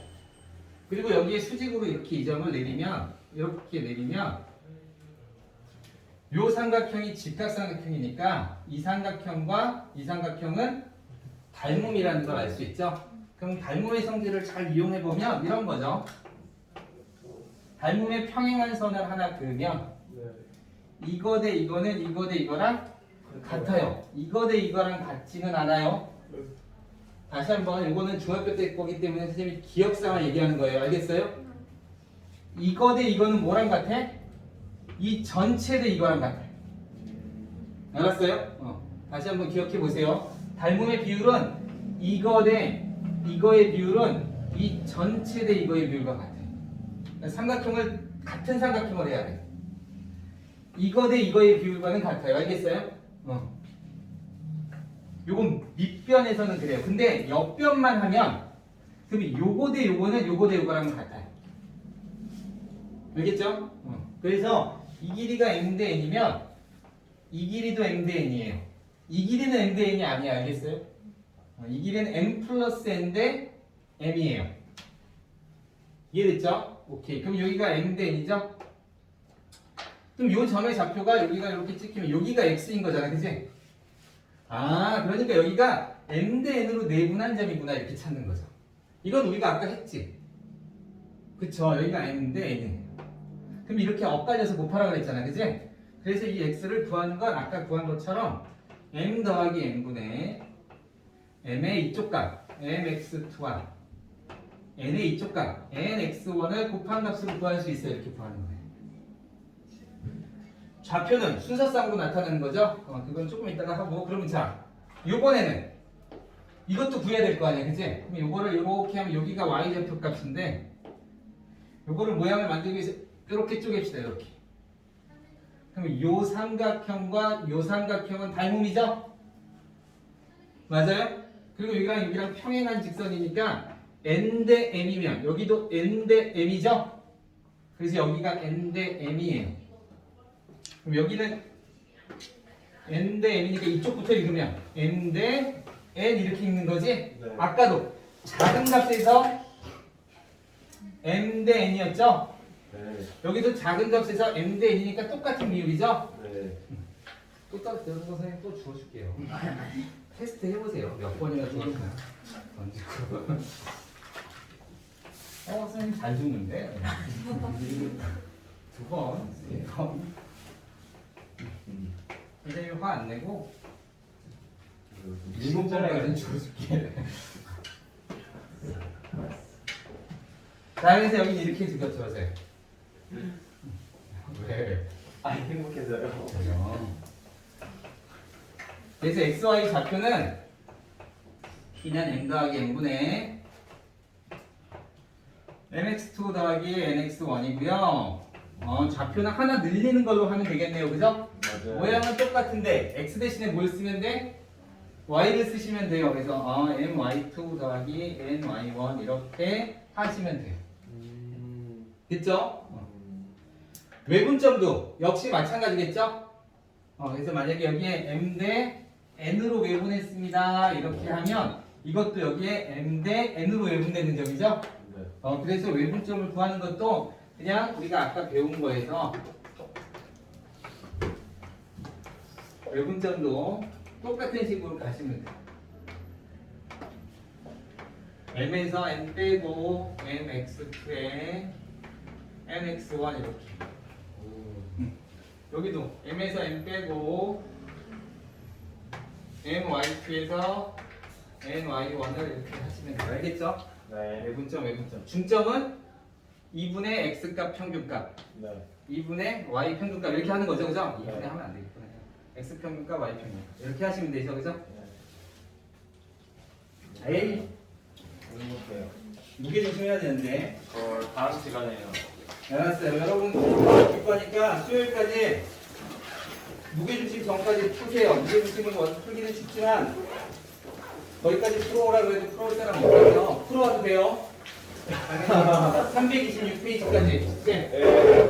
그리고 여기에 수직으로 이렇게 이 점을 내리면 이렇게 내리면 요 삼각형이 직각삼각형이니까 이 삼각형과 이 삼각형은 닮음이라는 걸 알 수 있죠. 그럼 닮음의 성질을 잘 이용해 보면 이런 거죠. 닮음의 평행한 선을 하나 그으면 이거 대 이거는 이거 대 이거랑 같아요. 이거 대 이거랑 같지는 않아요. 다시 한번 이거는 중학교 때 거기 때문에 선생님이 기억상을 얘기하는 거예요. 알겠어요? 이거 대 이거는 뭐랑 같아? 이 전체 대 이거랑 같아. 알았어요? 다시 한번 기억해 보세요. 닮음의 비율은 이거 대 이거의 비율은 이 전체 대 이거의 비율과 같아. 삼각형을 같은 삼각형을 해야 돼. 이거 대 이거의 비율과는 같아요. 알겠어요? 요건 밑변에서는 그래요. 근데 옆변만 하면 그럼 요거 대 요거는 요거 대 요거랑 같아요. 알겠죠? 그래서 이 길이가 m 대 n이면 이 길이도 m 대 n이에요. 이 길이는 m 대 n이 아니야. 알겠어요? 이 길이는 m 플러스 n 대 m이에요. 이해됐죠? 오케이. 그럼 여기가 m 대 n이죠? 그럼 요 점의 좌표가 여기가 이렇게 찍히면 여기가 x인 거잖아. 그치? 아, 그러니까 여기가 m 대 n으로 내분한 점이구나 이렇게 찾는 거죠. 이건 우리가 아까 했지. 그쵸? 여기가 m 대 n이에요. 그럼 이렇게 엇갈려서 곱하라 그랬잖아. 그치? 그래서 이 x를 구하는 건 아까 구한 것처럼 m 더하기 n분의 m의 이쪽 값 mx2와 n의 이쪽 값 nx1을 곱한 값으로 구할 수 있어요. 이렇게 구하는 거예요. 좌표는 순서쌍으로 나타나는 거죠. 그건 조금 이따가 하고. 그러면 자, 요번에는 이것도 구해야 될 거 아니야. 그치? 그럼 요거를 이렇게 하면 여기가 y좌표 값인데 요거를 모양을 만들기 위해서 이렇게 쪼갭시다. 이렇게. 그럼 요 삼각형과 요 삼각형은 닮음이죠? 맞아요? 그리고 여기랑 평행한 직선이니까 n 대 m이면 여기도 n 대 m이죠? 그래서 여기가 n 대 m이에요. 그럼 여기는 n 대 m이니까 이쪽부터 읽으면 n 대 n 이렇게 읽는 거지? 네. 아까도 작은 값에서 m 대 n이었죠? 네. 여기도 작은 값에서 m 대 n이니까 똑같은 비율이죠? 네. 또 따로 배우는 거 선생님 또 주워줄게요. 테스트 해보세요. 몇 번이나 주웠나? 던지고. 선생님 잘 주는데. 두 번, 세 번. 선생님 화 안 내고 일곱 번까지는 주워줄게. 자, 그래서 여기 이렇게 적혀주세요. 왜? 아 행복해져요. 그래요. 그래서 xy 좌표는 B는 m 더하기 n분의 mx2 더하기 nx1이고요. 좌표는 하나 늘리는 걸로 하면 되겠네요. 그죠? 맞아요. 모양은 똑같은데 x 대신에 뭘 쓰면 돼? y를 쓰시면 돼요. 그래서 my2 더하기 ny1 이렇게 하시면 돼요. 됐죠? 외분점도 역시 마찬가지겠죠? 그래서 만약에 여기에 m 대 n으로 외분했습니다. 이렇게 하면 이것도 여기에 m 대 n으로 외분되는 점이죠? 네. 그래서 외분점을 구하는 것도 그냥 우리가 아까 배운 거에서 외분점도 똑같은 식으로 가시면 돼요. m에서 n 빼고 mx2에 nx1 이렇게. 여기도 m에서 n 빼고 my2에서 ny1을 이렇게 하시면 돼요. 알겠죠? 네. 외분점, 외분점. 중점은 2분의 x값 평균값, 네. 2분의 y 평균값 이렇게 하는 거죠, 그죠? 네. 2분의 하면 안 되겠구나. x 평균값, y 평균값 이렇게 하시면 되죠, 그죠? 에이, 행복해요. 무게 조심해야 되는데. 다음 시간에요. 알았어요. 여러분 볼 거니까 수요일까지 무게중심 전까지 푸세요. 무게중심은 원래 풀기는 쉽지만 거기까지 풀어오라고 해도 풀어올 사람 없어서 풀어와도 돼요. 326페이지까지. 네.